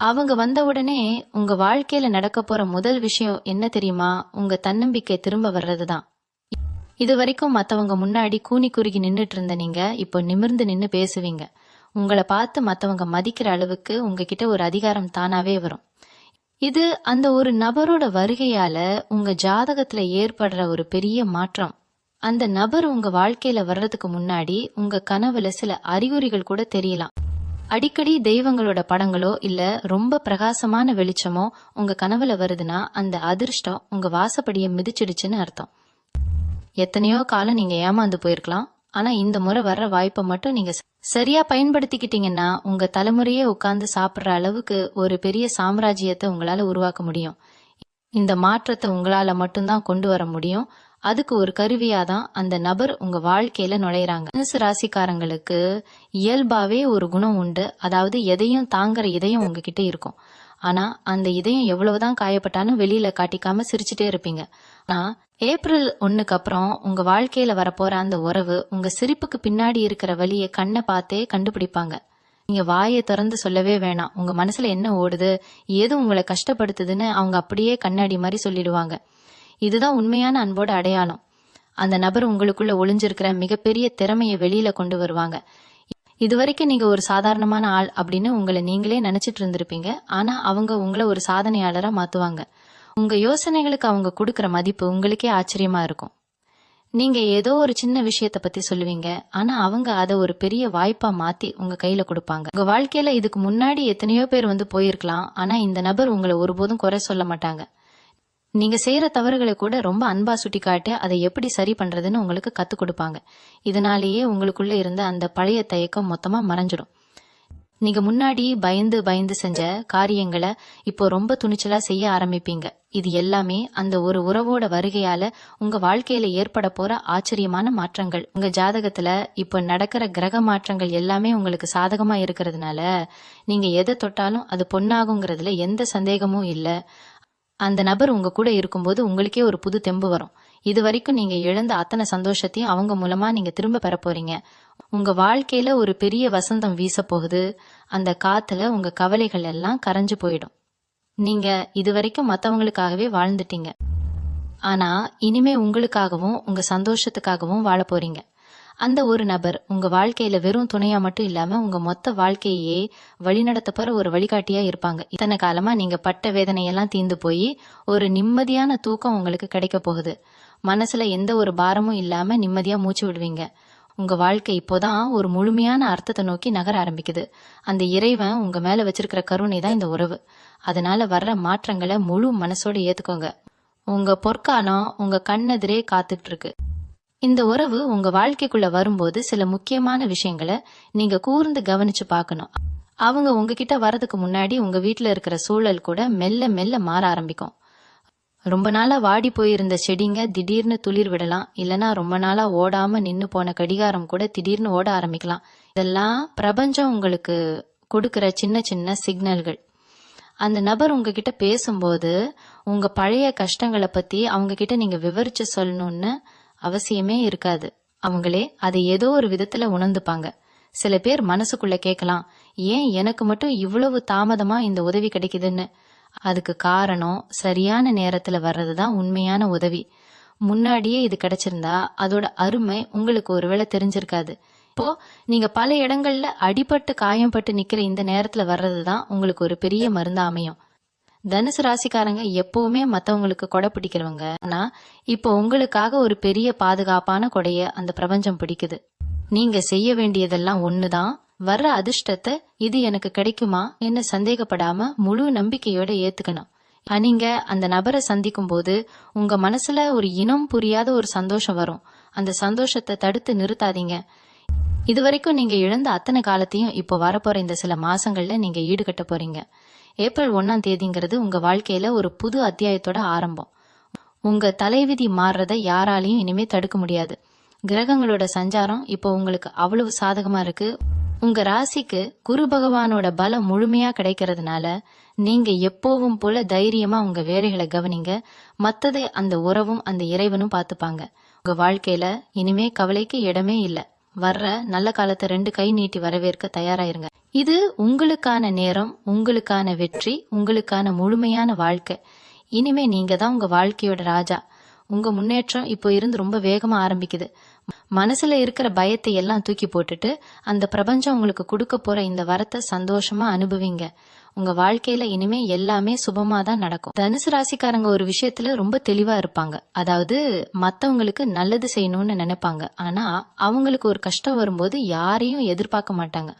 அவங்க வந்த உடனே உங்க வாழ்க்கையில நடக்க போற முதல் விஷயம் என்ன தெரியுமா? உங்க தன்னம்பிக்கை திரும்ப வர்றதுதான். இது வரைக்கும் மத்தவங்க முன்னாடி கூனி குறுகி நின்னுட்டு இருந்த நீங்க இப்போ நிமிர்ந்து நின்னு பேசுவீங்க. உங்களை பார்த்து மத்தவங்க மதிக்கிற அளவுக்கு உங்ககிட்ட ஒரு அதிகாரம் தானாவே வரும். இது அந்த ஒரு நபரோட வருகையால உங்க ஜாதகத்துல ஏற்படுற ஒரு பெரிய மாற்றம். அந்த நபர் உங்க வாழ்க்கையில வர்றதுக்கு முன்னாடி உங்க கனவுல சில அறிகுறிகள் கூட தெரியலாம். அடிக்கடி தெய்வங்களோட படங்களோ இல்ல ரொம்ப பிரகாசமான வெளிச்சமோ உங்க கனவுல வருதுன்னா அந்த அதிர்ஷ்டம் உங்க வாசப்படியை மிதிச்சிடுச்சுன்னு அர்த்தம். எத்தனையோ காலம் நீங்க ஏமாந்து போயிருக்கலாம். ஆனா இந்த முறை வர்ற வாய்ப்பை மட்டும் நீங்க சரியா பயன்படுத்திக்கிட்டீங்கன்னா உங்க தலைமுறையே உட்கார்ந்து சாப்பிடுற அளவுக்கு ஒரு பெரிய சாம்ராஜ்யத்தை உங்களால உருவாக்க முடியும். இந்த மாற்றத்தை உங்களால மட்டும்தான் கொண்டு வர முடியும். அதுக்கு ஒரு கருவியாதான் அந்த நபர் உங்க வாழ்க்கையில நுழையிறாங்க. தனுசு ராசிக்காரங்களுக்கு இயல்பாவே ஒரு குணம் உண்டு. அதாவது எதையும் தாங்குற இதயம் உங்ககிட்ட இருக்கும். ஆனா அந்த இதயம் எவ்வளவுதான் காயப்பட்டாலும் வெளியில காட்டிக்காம சிரிச்சுட்டே இருப்பீங்க. ஆனா ஏப்ரல் 1 அப்புறம் உங்க வாழ்க்கையில வரப்போற அந்த உறவு உங்க சிரிப்புக்கு பின்னாடி இருக்கிற வழியை கண்ணை பார்த்தே கண்டுபிடிப்பாங்க. நீங்க வாயை திறந்து சொல்லவே வேணாம். உங்க மனசுல என்ன ஓடுது, ஏது உங்களை கஷ்டப்படுத்துதுன்னு அவங்க அப்படியே கண்ணாடி மாதிரி சொல்லிடுவாங்க. இதுதான் உண்மையான அன்போட அடையாளம். அந்த நபர் உங்களுக்குள்ள ஒளிஞ்சிருக்கிற மிகப்பெரிய திறமையை வெளியில கொண்டு வருவாங்க. இதுவரைக்கும் நீங்க ஒரு சாதாரணமான ஆள் அப்படின்னு உங்களை நீங்களே நினைச்சிட்டு இருந்திருப்பீங்க. ஆனா அவங்க உங்களை ஒரு சாதனையாளரா மாத்துவாங்க. உங்க யோசனைகளுக்கு அவங்க கொடுக்கற மதிப்பு உங்களுக்கே ஆச்சரியமா இருக்கும். நீங்க ஏதோ ஒரு சின்ன விஷயத்த பத்தி சொல்லுவீங்க. ஆனா அவங்க அதை ஒரு பெரிய வாய்ப்பா மாத்தி உங்க கையில கொடுப்பாங்க. உங்க வாழ்க்கையில இதுக்கு முன்னாடி எத்தனையோ பேர் வந்து போயிருக்கலாம். ஆனா இந்த நபர் உங்களை ஒருபோதும் குறை சொல்ல மாட்டாங்க. நீங்க செய்யற தவறுகளை கூட ரொம்ப அன்பா சுட்டிக்காட்டி அதை எப்படி சரி பண்றதுன்னு உங்களுக்கு கத்துக் கொடுப்பாங்க. இதனாலேயே உங்களுக்குள்ள இருந்த அந்த பழைய தயக்கம் மொத்தமா மறைஞ்சிடும். நீங்க முன்னாடி பயந்து பயந்து செஞ்ச காரியங்களை இப்போ ரொம்ப துணிச்சலா செய்ய ஆரம்பிப்பீங்க. இது எல்லாமே அந்த ஒரு உறவோட வருகையால உங்க வாழ்க்கையில ஏற்பட போற ஆச்சரியமான மாற்றங்கள். உங்க ஜாதகத்துல இப்ப நடக்கிற கிரக மாற்றங்கள் எல்லாமே உங்களுக்கு சாதகமா இருக்கிறதுனால நீங்க எதை தொட்டாலும் அது பொன்னாகுங்கிறதுல எந்த சந்தேகமும் இல்ல. அந்த நபர் உங்க கூட இருக்கும்போது உங்களுக்கே ஒரு புது தெம்பு வரும். இது வரைக்கும் நீங்க இழந்த அத்தனை சந்தோஷத்தையும் அவங்க மூலமா நீங்க திரும்ப பெற போறீங்க. உங்க வாழ்க்கையில ஒரு பெரிய வசந்தம் வீச போகுது. அந்த காத்துல உங்க கவலைகள் எல்லாம் கரைஞ்சு போயிடும். நீங்க இதுவரைக்கும் மத்தவங்களுக்காகவே வாழ்ந்துட்டீங்க. ஆனா இனிமே உங்களுக்காகவும் உங்க சந்தோஷத்துக்காகவும் வாழ போறீங்க. அந்த ஒரு நபர் உங்க வாழ்க்கையில வெறும் துணையா மட்டும் இல்லாம உங்க மொத்த வாழ்க்கையே வழிநடத்த போற ஒரு வழிகாட்டியா இருப்பாங்க. இத்தனை காலமா நீங்க பட்ட வேதனையெல்லாம் தீர்ந்து போய் ஒரு நிம்மதியான தூக்கம் உங்களுக்கு கிடைக்க போகுது. மனசுல எந்த ஒரு பாரமும் இல்லாம நிம்மதியா மூச்சு விடுவீங்க. உங்க வாழ்க்கை இப்போதான் ஒரு முழுமையான அர்த்தத்தை நோக்கி நகர ஆரம்பிக்குது. அந்த இறைவன் உங்க மேல வச்சிருக்கிற கருணை தான் இந்த உறவு. அதனால வர்ற மாற்றங்களை முழு மனசோட ஏத்துக்கோங்க. உங்க பொற்காலம் உங்க கண்ணெதிரே காத்துட்டு இருக்கு. இந்த உறவு உங்க வாழ்க்கைக்குள்ள வரும்போது சில முக்கியமான விஷயங்களை நீங்க கூர்ந்து கவனிச்சு பார்க்கணும். அவங்க உங்ககிட்ட வர்றதுக்கு முன்னாடி உங்க வீட்டுல இருக்கிற சூழல் கூட மெல்ல மெல்ல மாற ஆரம்பிக்கும். ரொம்ப நாளா வாடி போயிருந்த செடிங்க திடீர்னு துளிர் விடலாம். இல்லனா ரொம்ப நாளா ஓடாம நின்னு போன கடிகாரம் கூட திடீர்னு ஓட ஆரம்பிக்கலாம். இதெல்லாம் பிரபஞ்சம் உங்களுக்கு கொடுக்கிற சின்ன சின்ன சிக்னல்கள். அந்த நபர் உங்ககிட்ட பேசும்போது உங்க பழைய கஷ்டங்களை பத்தி அவங்க கிட்ட நீங்க விவரிச்சு சொல்லணும்னு அவசியமே இருக்காது. அவங்களே அதை ஏதோ ஒரு விதத்துல உணர்ந்துப்பாங்க. சில பேர் மனசுக்குள்ள கேட்கலாம், ஏன் எனக்கு மட்டும் இவ்வளவு தாமதமா இந்த உதவி கிடைக்குதுன்னு. அதுக்கு காரணம் சரியான நேரத்துல வர்றதுதான் உண்மையான உதவி. முன்னாடியே இது கிடைச்சிருந்தா அதோட அருமை உங்களுக்கு ஒருவேளை தெரிஞ்சிருக்காது. இப்போ நீங்க பல இடங்கள்ல அடிபட்டு காயம்பட்டு நிக்கிற இந்த நேரத்துல வர்றதுதான் உங்களுக்கு ஒரு பெரிய மருந்தா அமையும். தனுசு ராசிக்காரங்க எப்பவுமே மத்தவங்களுக்கு கொடை பிடிக்கிறவங்க. ஆனா இப்போ உங்களுக்காக ஒரு பெரிய பாதுகாப்பான கொடைய அந்த பிரபஞ்சம் பிடிக்குது. நீங்க செய்ய வேண்டியதெல்லாம் ஒண்ணுதான். வர்ற அதிர்ஷ்டத்தை இது எனக்கு கிடைக்குமா என்ன சந்தேகப்படாம முழு நம்பிக்கையோட ஏத்துக்கணும். நீங்க அந்த நபரை சந்திக்கும் போது உங்க மனசுல ஒரு இனம் புரியாத ஒரு சந்தோஷம் வரும். அந்த சந்தோஷத்தை தடுத்து நிறுத்தாதீங்க. இதுவரைக்கும் நீங்க இழந்த அத்தனை காலத்தையும் இப்போ வரப்போற இந்த சில மாசங்கள்ல நீங்க ஈடுகட்ட போறீங்க. ஏப்ரல் 1ஆம் தேதிங்கிறது உங்க வாழ்க்கையில ஒரு புது அத்தியாயத்தோட ஆரம்பம். உங்க தலைவிதி மாறுறத யாராலையும் இனிமே தடுக்க முடியாது. கிரகங்களோட சஞ்சாரம் இப்போ உங்களுக்கு அவ்வளவு சாதகமா இருக்கு. உங்க ராசிக்கு குரு பகவானோட பலம் முழுமையா கிடைக்கிறதுனால நீங்க எப்பவும் போல தைரியமா உங்க வேலைகளை கவனிங்க. மத்ததை அந்த உறவும் அந்த இறைவனும் பாத்துப்பாங்க. உங்க வாழ்க்கையில இனிமே கவலைக்கு இடமே இல்ல. வர்ற நல்ல காலத்தை 2 கை நீட்டி வரவேற்க தயாராயிருங்க. இது உங்களுக்கான நேரம், உங்களுக்கான வெற்றி, உங்களுக்கான முழுமையான வாழ்க்கை. இனிமே நீங்க தான் உங்க வாழ்க்கையோட ராஜா. உங்க முன்னேற்றம் இப்போ இருந்து ரொம்ப வேகமா ஆரம்பிக்குது. மனசுல இருக்கிற பயத்தை எல்லாம் தூக்கி போட்டுட்டு அந்த பிரபஞ்சம் உங்களுக்கு கொடுக்க போற இந்த வரத்தை சந்தோஷமா அனுபவிங்க. உங்க வாழ்க்கையில இனிமே எல்லாமே சுபமா தான் நடக்கும். தனுசு ராசிக்காரங்க ஒரு விஷயத்துல ரொம்ப தெளிவா இருப்பாங்க. அதாவது மத்தவங்களுக்கு நல்லது செய்யணும்னு நினைப்பாங்க. ஆனா அவங்களுக்கு ஒரு கஷ்டம் வரும்போது யாரையும் எதிர்பார்க்க மாட்டாங்க.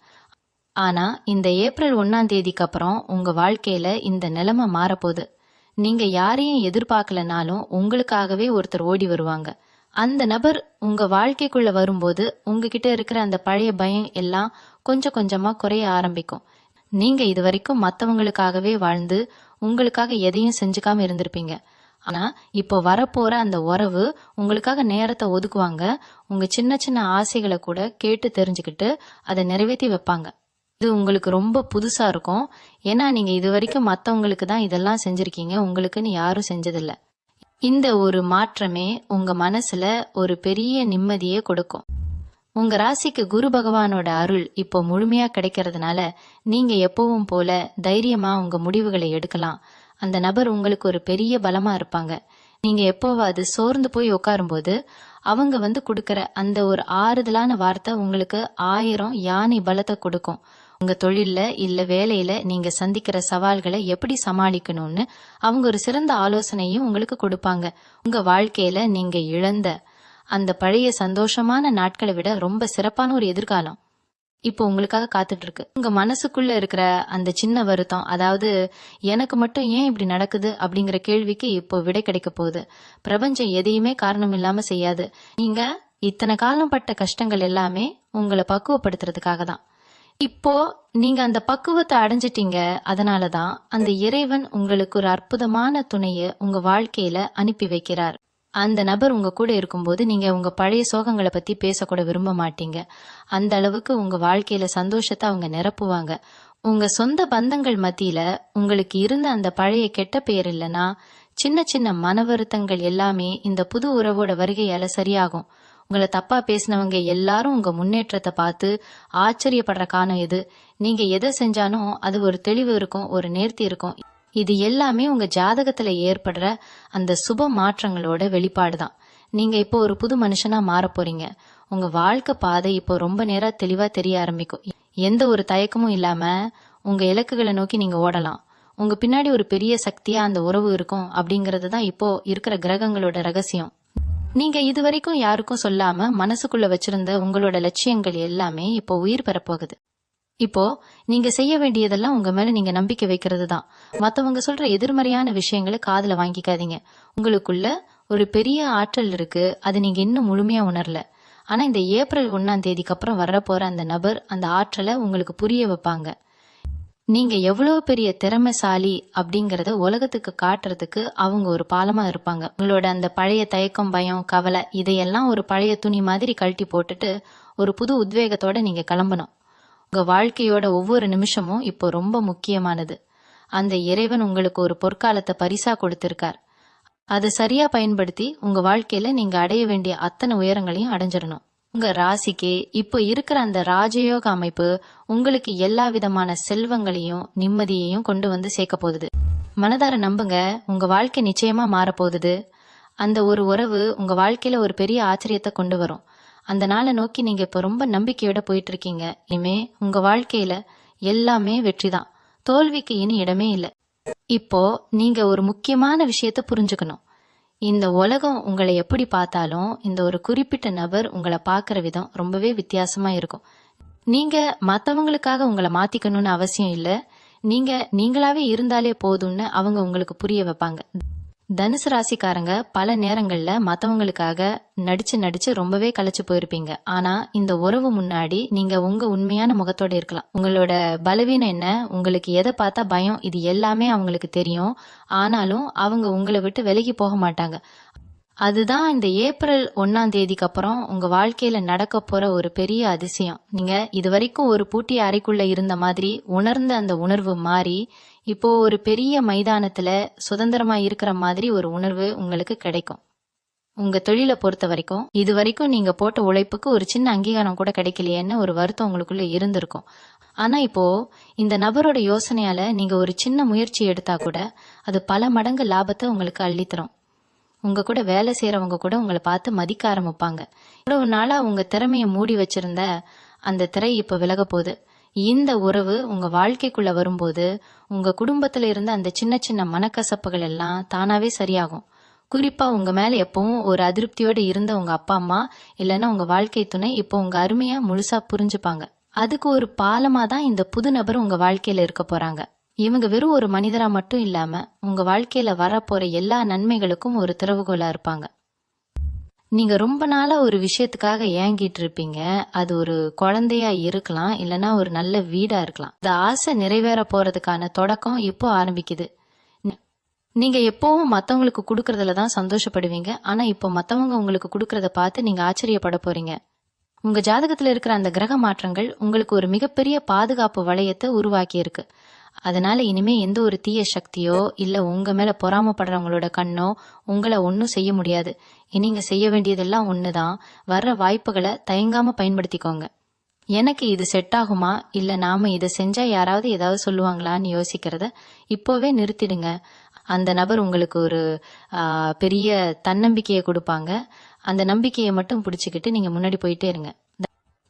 ஆனா இந்த ஏப்ரல் 1ஆம் தேதிக்கு அப்புறம் உங்க வாழ்க்கையில இந்த நிலைமை மாறப்போகுது. நீங்க யாரையும் எதிர்பார்க்கலனாலும் உங்களுக்காகவே ஒருத்தர் ஓடி வருவாங்க. அந்த நபர் உங்க வாழ்க்கைக்குள்ள வரும்போது உங்ககிட்ட இருக்கிற அந்த பழைய பயம் எல்லாம் கொஞ்சம் கொஞ்சமா குறைய ஆரம்பிக்கும். நீங்க இது வரைக்கும் மத்தவங்களுக்காகவே வாழ்ந்து உங்களுக்காக எதையும் செஞ்சுக்காம இருந்திருப்பீங்க. ஆனா இப்போ வரப்போற அந்த உறவு உங்களுக்காக நேரத்தை ஒதுக்குவாங்க. உங்க சின்ன சின்ன ஆசைகளை கூட கேட்டு தெரிஞ்சுக்கிட்டு அதை நிறைவேற்றி வைப்பாங்க. இது உங்களுக்கு ரொம்ப புதுசா இருக்கும். ஏன்னா நீங்க இது வரைக்கும் மத்தவங்களுக்கு தான் இதெல்லாம் செஞ்சிருக்கீங்க, உங்களுக்குன்னு யாரும் செஞ்சதில்ல. இந்த ஒரு மாற்றமே உங்க மனசுல ஒரு பெரிய நிம்மதியே கொடுக்கும். உங்க ராசிக்கு குரு பகவானோட அருள் இப்போ முழுமையா கிடைக்கிறதுனால நீங்க எப்பவும் போல தைரியமா உங்க முடிவுகளை எடுக்கலாம். அந்த நபர் உங்களுக்கு ஒரு பெரிய பலமா இருப்பாங்க. நீங்க எப்போவாது சோர்ந்து போய் உட்காரும்போது அவங்க வந்து கொடுக்கற அந்த ஒரு ஆறுதலான வார்த்தை உங்களுக்கு 1000 யானை பலத்தை கொடுக்கும். உங்க தொழில்ல இல்ல வேலையில நீங்க சந்திக்கிற சவால்களை எப்படி சமாளிக்கணும்னு அவங்க ஒரு சிறந்த ஆலோசனையும் உங்களுக்கு கொடுப்பாங்க. உங்க வாழ்க்கையில நீங்க இழந்த அந்த பழைய சந்தோஷமான நாட்களை விட ரொம்ப சிறப்பான ஒரு எதிர்காலம் இப்போ உங்களுக்காக காத்துட்டு இருக்கு. உங்க மனசுக்குள்ள இருக்கிற அந்த சின்ன வருத்தம், அதாவது எனக்கு மட்டும் ஏன் இப்படி நடக்குது அப்படிங்கிற கேள்விக்கு இப்போ விடை கிடைக்க போகுது. பிரபஞ்சம் எதையுமே காரணம் இல்லாம செய்யாது. நீங்க இத்தனை காலம் பட்ட கஷ்டங்கள் எல்லாமே உங்களை பக்குவப்படுத்துறதுக்காக தான். இப்போ நீங்க அந்த பக்குவத்தை அடைஞ்சிட்டீங்க. அதனாலதான் அந்த இறைவன் உங்களுக்கு ஒரு அற்புதமான துணையை உங்க வாழ்க்கையில அனுப்பி வைக்கிறார். அந்த நபர் உங்க கூட இருக்கும்போது நீங்க உங்க பழைய சோகங்களை பத்தி பேசக்கூட விரும்ப மாட்டீங்க. அந்த அளவுக்கு உங்க வாழ்க்கையில சந்தோஷத்தை அவங்க நிரப்புவாங்க. உங்க சொந்த பந்தங்கள் மத்தியில உங்களுக்கு இருந்த அந்த பழைய கெட்ட பெயர் இல்லைன்னா சின்ன சின்ன மன வருத்தங்கள் எல்லாமே இந்த புது உறவோட வருகையால சரியாகும். உங்களை தப்பா பேசினவங்க எல்லாரும் உங்க முன்னேற்றத்தை பார்த்து ஆச்சரியப்படுற காரணம் எது? நீங்க எதை செஞ்சாலும் அது ஒரு தெளிவு இருக்கும், ஒரு நேர்த்தி இருக்கும். இது எல்லாமே உங்க ஜாதகத்துல ஏற்படுற அந்த சுப மாற்றங்களோட வெளிப்பாடுதான். நீங்க இப்போ ஒரு புது மனுஷனா மாற போறீங்க. உங்க வாழ்க்கை பாதை இப்போ ரொம்ப நேரம் தெளிவா தெரிய ஆரம்பிக்கும். எந்த ஒரு தயக்கமும் இல்லாம உங்க இலக்குகளை நோக்கி நீங்க ஓடலாம். உங்க பின்னாடி ஒரு பெரிய சக்தியா அந்த உறவு இருக்கும் அப்படிங்கறது தான் இப்போ இருக்கிற கிரகங்களோட ரகசியம். நீங்க இதுவரைக்கும் யாருக்கும் சொல்லாம மனசுக்குள்ள வச்சிருந்த உங்களோட லட்சியங்கள் எல்லாமே இப்போ உயிர் பெறப்போகுது. இப்போ நீங்க செய்ய வேண்டியதெல்லாம் உங்க மேல நீங்க நம்பிக்கை வைக்கிறது தான். மத்தவங்க சொல்ற எதிர்மறையான விஷயங்களை காதுல வாங்கிக்காதீங்க. உங்களுக்குள்ள ஒரு பெரிய ஆற்றல் இருக்கு, அது நீங்க இன்னும் முழுமையா உணரல. ஆனா இந்த ஏப்ரல் 1ஆம் தேதிக்கு அப்புறம் வரப்போற அந்த நபர் அந்த ஆற்றலை உங்களுக்கு புரிய வைப்பாங்க. நீங்க எவ்வளவு பெரிய திறமைசாலி அப்படிங்கறத உலகத்துக்கு காட்டுறதுக்கு அவங்க ஒரு பாலமா இருப்பாங்க. உங்களோட அந்த பழைய தயக்கம், பயம், கவலை இதையெல்லாம் ஒரு பழைய துணி மாதிரி கழட்டி போட்டுட்டு ஒரு புது உத்வேகத்தோட நீங்க கிளம்பணும். உங்க வாழ்க்கையோட ஒவ்வொரு நிமிஷமும் இப்போ ரொம்ப முக்கியமானது. அந்த இறைவன் உங்களுக்கு ஒரு பொற்காலத்தை பரிசா கொடுத்திருக்கார். அதை சரியா பயன்படுத்தி உங்க வாழ்க்கையில நீங்க அடைய வேண்டிய அத்தனை உயரங்களையும் அடைஞ்சிடணும். உங்க ராசிக்கு இப்போ இருக்கிற அந்த ராஜயோக அமைப்பு உங்களுக்கு எல்லா விதமான செல்வங்களையும் நிம்மதியையும் கொண்டு வந்து சேர்க்க போகுது. மனதார நம்புங்க, உங்க வாழ்க்கை நிச்சயமா மாறப்போகுது. அந்த ஒரு உறவு உங்க வாழ்க்கையில ஒரு பெரிய ஆச்சரியத்தை கொண்டு வரும். அந்த நாளை நோக்கி நீங்க இப்ப ரொம்ப நம்பிக்கையோட போயிட்டு இருக்கீங்க. இனிமே உங்க வாழ்க்கையில எல்லாமே வெற்றிதான். தோல்விக்கு இனி இடமே இல்லை. இப்போ நீங்க ஒரு முக்கியமான விஷயத்த புரிஞ்சுக்கணும். இந்த உலகம் உங்களை எப்படி பார்த்தாலும் இந்த ஒரு குறிப்பிட்ட நபர் உங்களை பார்க்கற விதம் ரொம்பவே வித்தியாசமா இருக்கும். நீங்க மத்தவங்களுக்காக உங்களை மாத்திக்கணும்னு அவசியம் இல்லை. நீங்க நீங்களாவே இருந்தாலே போதும்னு அவங்க உங்களுக்கு புரிய வைப்பாங்க. தனுசு ராசிக்காரங்க பல நேரங்கள்ல மத்தவங்களுக்காக நடிச்சு ரொம்பவே களைச்சு போயிருப்பீங்க. ஆனா இந்த உறவு முன்னாடி நீங்க உங்க உண்மையான முகத்தோட இருக்கலாம். உங்களோட பலவீனம் என்ன, உங்களுக்கு எதை பார்த்தா பயம், இது எல்லாமே அவங்களுக்கு தெரியும். ஆனாலும் அவங்க உங்களை விட்டு விலகி போக மாட்டாங்க. அதுதான் இந்த ஏப்ரல் 1ஆம் தேதிக்கு அப்புறம் உங்க வாழ்க்கையில நடக்க போற ஒரு பெரிய அதிசயம். நீங்க இதுவரைக்கும் ஒரு பூட்டிய அறைக்குள்ள இருந்த மாதிரி உணர்ந்த அந்த உணர்வு மாறி இப்போ ஒரு பெரிய மைதானத்துல சுதந்திரமா இருக்கிற மாதிரி ஒரு உணர்வு உங்களுக்கு கிடைக்கும். உங்க தொழிலை பொறுத்த வரைக்கும் இதுவரைக்கும் நீங்க போட்ட உழைப்புக்கு ஒரு சின்ன அங்கீகாரம் கூட கிடைக்கலையேன்னு ஒரு வருத்தம் உங்களுக்குள்ள இருந்திருக்கும். ஆனா இப்போ இந்த நபரோட யோசனையால நீங்க ஒரு சின்ன முயற்சி எடுத்தா கூட அது பல மடங்கு லாபத்தை உங்களுக்கு அள்ளித்தரும். உங்க கூட வேலை செய்யறவங்க கூட உங்களை பார்த்து மதிக்க ஆரம்பிப்பாங்க. இவ்வளவு நாளா உங்க திறமைய மூடி வச்சிருந்த அந்த திரை இப்ப விலக போகுது. இந்த உறவு உங்க வாழ்க்கைக்குள்ள வரும்போது உங்க குடும்பத்துல இருந்த அந்த சின்ன சின்ன மனக்கசப்புகள் எல்லாம் தானாவே சரியாகும். குறிப்பா உங்க மேல எப்பவும் ஒரு அதிருப்தியோட இருந்த உங்க அப்பா அம்மா இல்லைன்னா உங்க வாழ்க்கை துணை இப்போ உங்க அருமையா முழுசா புரிஞ்சுப்பாங்க. அதுக்கு ஒரு பாலமா தான் இந்த புது நபர் உங்க வாழ்க்கையில இருக்க போறாங்க. இவங்க வெறும் ஒரு மனிதரா மட்டும் இல்லாம உங்க வாழ்க்கையில வரப்போற எல்லா நன்மைகளுக்கும் ஒரு திறவுகோலா இருப்பாங்க. நீங்க ரொம்ப நாளா ஒரு விஷயத்துக்காக ஏங்கிட்டு இருப்பீங்க. அது ஒரு குழந்தையா இருக்கலாம், இல்லைன்னா ஒரு நல்ல வீடா இருக்கலாம். இந்த ஆசை நிறைவேற போறதுக்கான தொடக்கம் இப்போ ஆரம்பிக்குது. நீங்க எப்பவும் மத்தவங்களுக்கு கொடுக்கறதுலதான் சந்தோஷப்படுவீங்க. ஆனா இப்போ மத்தவங்க உங்களுக்கு கொடுக்கறத பார்த்து நீங்க ஆச்சரியப்பட போறீங்க. உங்க ஜாதகத்துல இருக்கிற அந்த கிரக மாற்றங்கள் உங்களுக்கு ஒரு மிகப்பெரிய பாதுகாப்பு வளையத்தை உருவாக்கி இருக்கு. அதனால இனிமே எந்த ஒரு தீய சக்தியோ இல்ல உங்க மேல பொறாமப்படுறவங்களோட கண்ணோ உங்களை ஒன்னும் செய்ய முடியாது. நீங்க செய்ய வேண்டியதெல்லாம் ஒண்ணுதான், வர்ற வாய்ப்புகளை தயங்காம பயன்படுத்திக்கோங்க. எனக்கு இது செட் ஆகுமா, இல்ல நாம இதை செஞ்சா யாராவது ஏதாவது சொல்லுவாங்களான்னு யோசிக்கிறத இப்போவே நிறுத்திடுங்க. அந்த நபர் உங்களுக்கு ஒரு பெரிய தன்னம்பிக்கையை கொடுப்பாங்க. அந்த நம்பிக்கையை மட்டும் பிடிச்சுக்கிட்டு நீங்க முன்னாடி போயிட்டே இருங்க.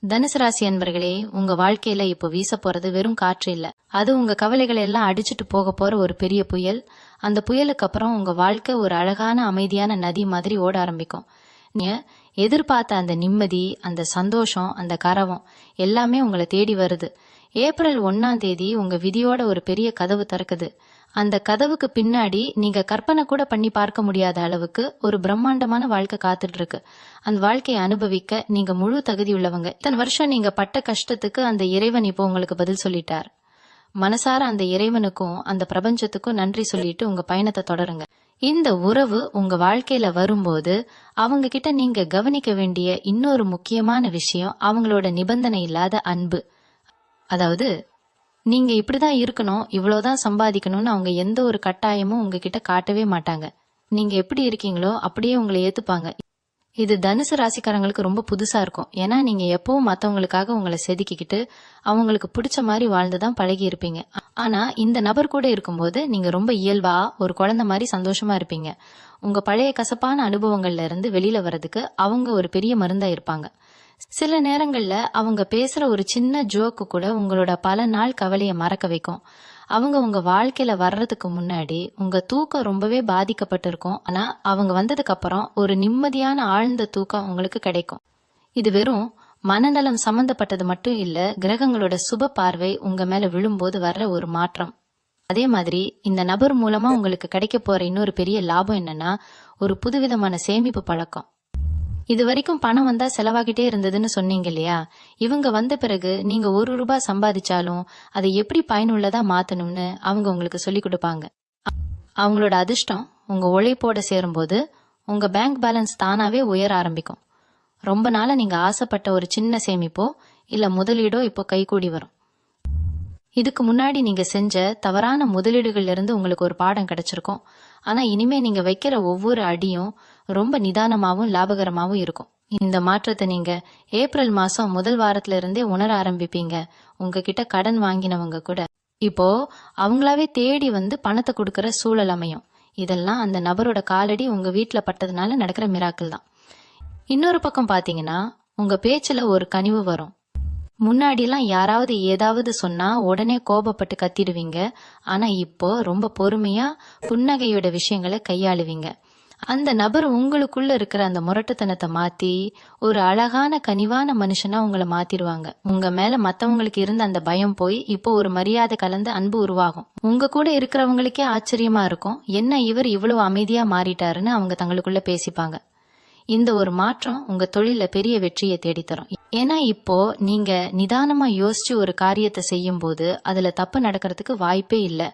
தனுசு ராசி அன்பர்களே, உங்க வாழ்க்கையில இப்போ வீச போறது வெறும் காற்று இல்ல, அது உங்க கவலைகளை எல்லாம் அடிச்சுட்டு போக போற ஒரு பெரிய புயல். அந்த புயலுக்கு அப்புறம் உங்க வாழ்க்கை ஒரு அழகான அமைதியான நதி மாதிரி ஓட ஆரம்பிக்கும். நீங்க எதிர்பார்த்த அந்த நிம்மதி, அந்த சந்தோஷம், அந்த கரவம் எல்லாமே உங்களை தேடி வருது. ஏப்ரல் 1 உங்க விதியோட ஒரு பெரிய கதவு திறக்குது. அந்த கதவுக்கு பின்னாடி நீங்க கற்பனை கூட பண்ணி பார்க்க முடியாத அளவுக்கு ஒரு பிரம்மாண்டமான வாழ்க்கை காத்துட்டு இருக்கு. அந்த வாழ்க்கையை அனுபவிக்க நீங்க முழு தகுதி உள்ளவங்க. இத்தனை வருஷம் நீங்க பட்ட கஷ்டத்துக்கு அந்த இறைவன் இப்போ உங்களுக்கு பதில் சொல்லிட்டார். மனசார அந்த இறைவனுக்கும் அந்த பிரபஞ்சத்துக்கும் நன்றி சொல்லிட்டு உங்க பயணத்தை தொடருங்க. இந்த உறவு உங்க வாழ்க்கையில வரும்போது அவங்க கிட்ட நீங்க கவனிக்க வேண்டிய இன்னொரு முக்கியமான விஷயம் அவங்களோட நிபந்தனை இல்லாத அன்பு. அதாவது நீங்க இப்படிதான் இருக்கணும், இவ்வளவுதான் சம்பாதிக்கணும்னு அவங்க எந்த ஒரு கட்டாயமும் உங்ககிட்ட காட்டவே மாட்டாங்க. நீங்க எப்படி இருக்கீங்களோ அப்படியே உங்களை ஏத்துப்பாங்க. இது தனுசு ராசிக்காரங்களுக்கு ரொம்ப புதுசா இருக்கும். ஏன்னா நீங்க எப்பவும் மத்தவங்களுக்காக உங்களை செதுக்கிக்கிட்டு அவங்களுக்கு பிடிச்ச மாதிரி வாழ்ந்துதான் பழகி இருப்பீங்க. ஆனா இந்த நபர் கூட இருக்கும்போது நீங்க ரொம்ப இயல்பா ஒரு குழந்தை மாதிரி சந்தோஷமா இருப்பீங்க. உங்க பழைய கசப்பான அனுபவங்கள்ல இருந்து வெளியில வர்றதுக்கு அவங்க ஒரு பெரிய மருந்தா இருப்பாங்க. சில நேரங்கள்ல அவங்க பேசுற ஒரு சின்ன ஜோக்கு கூட உங்களோட பல நாள் கவலையை மறக்க வைக்கும். அவங்க உங்க வாழ்க்கையில வர்றதுக்கு முன்னாடி உங்க தூக்கம் ரொம்பவே பாதிக்கப்பட்டிருக்கும். ஆனா அவங்க வந்ததுக்கு அப்புறம் ஒரு நிம்மதியான ஆழ்ந்த தூக்கம் உங்களுக்கு கிடைக்கும். இது வெறும் மனநலம் சம்பந்தப்பட்டது மட்டும் இல்ல, கிரகங்களோட சுப பார்வை உங்க மேல விழும்போது வர்ற ஒரு மாற்றம். அதே மாதிரி இந்த நபர் மூலமா உங்களுக்கு கிடைக்க போற இன்னொரு பெரிய லாபம் என்னன்னா, ஒரு புதுவிதமான சேமிப்பு பழக்கம். இது வரைக்கும் பணம் வந்தா செலவாகிட்டே இருந்ததுன்னு சொன்னீங்க இல்லையா? இவங்க வந்த பிறகு நீங்க ₹1 சம்பாதிச்சாலும் அதை எப்படி பயனுள்ளதா மாத்தணும்னு அவங்க உங்களுக்கு சொல்லி கொடுப்பாங்க. அவங்களோட அதிர்ஷ்டம் உங்க உழைப்போட சேரும்போது உங்க பேங்க் பேலன்ஸ் தானாவே உயர ஆரம்பிக்கும். ரொம்ப நாளா நீங்க ஆசைப்பட்ட ஒரு சின்ன சேமிப்போ இல்ல முதலீடோ இப்போ கைகூடி வரும். இதுக்கு முன்னாடி நீங்க செஞ்ச தவறான முதலீடுகள்ல இருந்து உங்களுக்கு ஒரு பாடம் கிடைச்சிருக்கும். ஆனா இனிமே நீங்க வைக்கிற ஒவ்வொரு அடியும் ரொம்ப நிதானமாவும் லாபகரமாவும் இருக்கும். இந்த மாற்றத்தை நீங்க ஏப்ரல் மாசம் முதல் வாரத்துல இருந்தே உணர ஆரம்பிப்பீங்க. உங்ககிட்ட கடன் வாங்கினவங்க கூட இப்போ அவங்களாவே தேடி வந்து பணத்தை கொடுக்கற சூழல் அமையும். இதெல்லாம் அந்த நபரோட காலடி உங்க வீட்டுல பட்டதுனால நடக்கிற மிராக்கிள் தான். இன்னொரு பக்கம் பாத்தீங்கன்னா உங்க பேச்சுல ஒரு கனிவு வரும். முன்னாடிலாம் யாராவது ஏதாவது சொன்னா உடனே கோபப்பட்டு கத்திடுவீங்க. ஆனா இப்போ ரொம்ப பொறுமையா புன்னகையோட விஷயங்களை கையாளுவீங்க. அந்த நபர் உங்களுக்குள்ள இருக்கிற அந்த முரட்டுத்தனத்தை மாத்தி ஒரு அழகான கனிவான மனுஷனா உங்களை மாத்திடுவாங்க. உங்க மேல மத்தவங்களுக்கு இருந்த அந்த பயம் போய் இப்போ ஒரு மரியாதை கலந்த அன்பு உருவாகும். உங்க கூட இருக்கிறவங்களுக்கே ஆச்சரியமா இருக்கும், என்ன இவர் இவ்வளவு அமைதியா மாறிட்டாருன்னு அவங்க தங்களுக்குள்ள பேசிப்பாங்க. இந்த ஒரு மாற்றம் உங்க தொழில பெரிய வெற்றியை தேடித்தரும். ஏன்னா இப்போ நீங்க நிதானமா யோசிச்சு ஒரு காரியத்தை செய்யும் போது அதுல தப்பு நடக்கிறதுக்கு வாய்ப்பே இல்லை.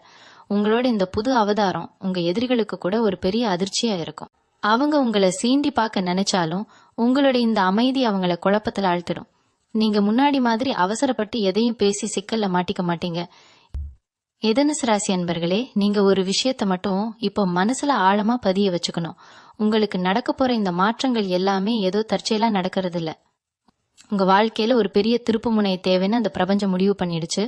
உங்களோட இந்த புது அவதாரம் உங்க எதிரிகளுக்கு கூட ஒரு பெரிய அதிர்ச்சியா இருக்கும். அவங்க உங்களை சீண்டி பார்க்க நினைச்சாலும் உங்களோட இந்த அமைதி அவங்கள குழப்பத்துல ஆழ்த்திடும். நீங்க முன்னாடி மாதிரி அவசரப்பட்டு எதையும் பேசி சிக்கல்ல மாட்டிக்க மாட்டீங்க. தனுசு ராசி அன்பர்களே, நீங்க ஒரு விஷயத்த மட்டும் இப்போ மனசுல ஆழமா பதிய வச்சுக்கணும். உங்களுக்கு நடக்க போற இந்த மாற்றங்கள் எல்லாமே ஏதோ தற்செயலா நடக்கிறது இல்ல. உங்க வாழ்க்கையில ஒரு பெரிய திருப்பு முனை தேவைன்னு அந்த பிரபஞ்சம் முடிவு பண்ணிடுச்சு.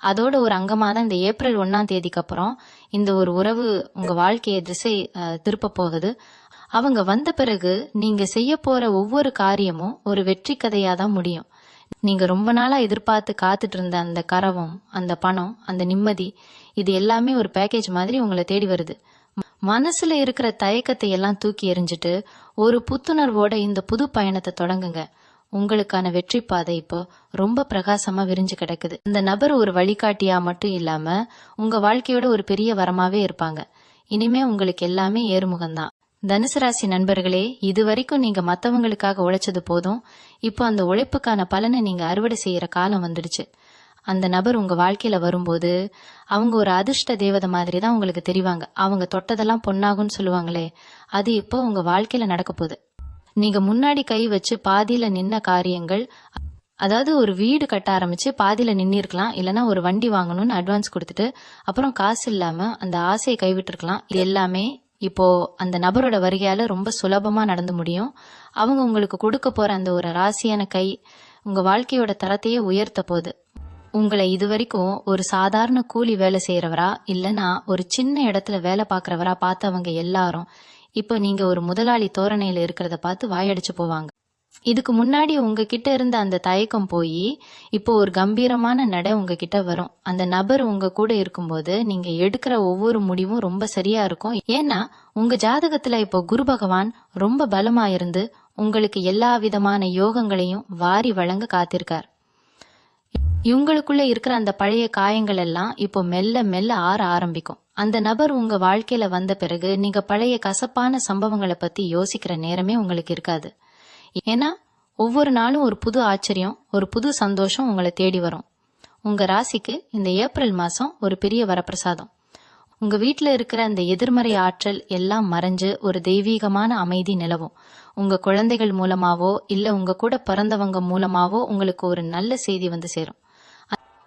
அதோட ஒரு அங்கமா தான் இந்த ஏப்ரல் 1 அப்புறம் இந்த ஒரு உறவு உங்க வாழ்க்கையை திசை திருப்ப போகுது. அவங்க வந்த பிறகு நீங்க செய்ய போற ஒவ்வொரு காரியமும் ஒரு வெற்றி கதையா தான் முடியும். நீங்க ரொம்ப நாளா எதிர்பார்த்து காத்துட்டு இருந்த அந்த கரவம், அந்த பணம், அந்த நிம்மதி, இது எல்லாமே ஒரு பேக்கேஜ் மாதிரி உங்களை தேடி வருது. மனசுல இருக்கிற தயக்கத்தை எல்லாம் தூக்கி எறிஞ்சிட்டு ஒரு புத்துணர்வோட இந்த புது பயணத்தை தொடங்குங்க. உங்களுக்கான வெற்றி பாதை இப்போ ரொம்ப பிரகாசமா விரிஞ்சு கிடக்குது. இந்த நபர் ஒரு வழிகாட்டியா மட்டும் இல்லாம உங்க வாழ்க்கையோட ஒரு பெரிய வரமாவே இருப்பாங்க. இனிமே உங்களுக்கு எல்லாமே ஏறுமுகம்தான். தனுசு ராசி நண்பர்களே, இது வரைக்கும் நீங்க மத்தவங்களுக்காக உழைச்சது போதும். இப்போ அந்த உழைப்புக்கான பலனை நீங்க அறுவடை செய்யற காலம் வந்துடுச்சு. அந்த நபர் உங்க வாழ்க்கையில வரும்போது அவங்க ஒரு அதிர்ஷ்ட தேவதை மாதிரி தான் உங்களுக்கு தெரிவாங்க. அவங்க தொட்டதெல்லாம் பொன்னாகும்னு சொல்லுவாங்களே, அது இப்போ உங்க வாழ்க்கையில நடக்க போகுது. நீங்க முன்னாடி கை வச்சு பாதியில நின்ன காரியங்கள், அதாவது ஒரு வீடு கட்ட ஆரம்பிச்சு பாதியில நின்னிருக்கலாம், இல்லைன்னா ஒரு வண்டி வாங்கணும்னு அட்வான்ஸ் கொடுத்துட்டு அப்புறம் காசு இல்லாம அந்த ஆசையை கைவிட்டிருக்கலாம். இது எல்லாமே இப்போ அந்த நபரோட வருகையால ரொம்ப சுலபமா நடந்து முடியும். அவங்க உங்களுக்கு கொடுக்க போற அந்த ஒரு ராசியான கை உங்க வாழ்க்கையோட தரத்தையே உயர்த்த போகுது. உங்களை இதுவரைக்கும் ஒரு சாதாரண கூலி வேலை செய்யறவரா இல்லைன்னா ஒரு சின்ன இடத்துல வேலை பாக்குறவரா பார்த்தவங்க எல்லாரும் இப்ப நீங்க ஒரு முதலாளி தோரணையில இருக்கிறத பார்த்து வாயடிச்சு போவாங்க. இதுக்கு முன்னாடி உங்ககிட்ட இருந்த அந்த தயக்கம் போய் இப்போ ஒரு கம்பீரமான நடை உங்ககிட்ட வரும். அந்த நபர் உங்க கூட இருக்கும்போது நீங்க எடுக்கிற ஒவ்வொரு முடிவும் ரொம்ப சரியா இருக்கும். ஏன்னா உங்க ஜாதகத்துல இப்போ குரு பகவான் ரொம்ப பலமா இருந்து உங்களுக்கு எல்லா விதமான யோகங்களையும் வாரி வழங்க காத்திருக்கார். இவங்களுக்குள்ள இருக்கிற அந்த பழைய காயங்கள் எல்லாம் இப்போ மெல்ல மெல்ல ஆற ஆரம்பிக்கும். அந்த நபர் உங்க வாழ்க்கையில வந்த பிறகு நீங்க பழைய கசப்பான சம்பவங்களை பத்தி யோசிக்கிற நேரமே உங்களுக்கு இருக்காது. ஏன்னா ஒவ்வொரு நாளும் ஒரு புது ஆச்சரியம், ஒரு புது சந்தோஷம் உங்களை தேடி வரும். உங்க ராசிக்கு இந்த ஏப்ரல் மாசம் ஒரு பெரிய வரப்பிரசாதம். உங்க வீட்டுல இருக்கிற அந்த எதிர்மறை ஆற்றல் எல்லாம் மறைஞ்சு ஒரு தெய்வீகமான அமைதி நிலவும். உங்க குழந்தைகள் மூலமாவோ இல்ல உங்க கூட பிறந்தவங்க மூலமாவோ உங்களுக்கு ஒரு நல்ல செய்தி வந்து சேரும்.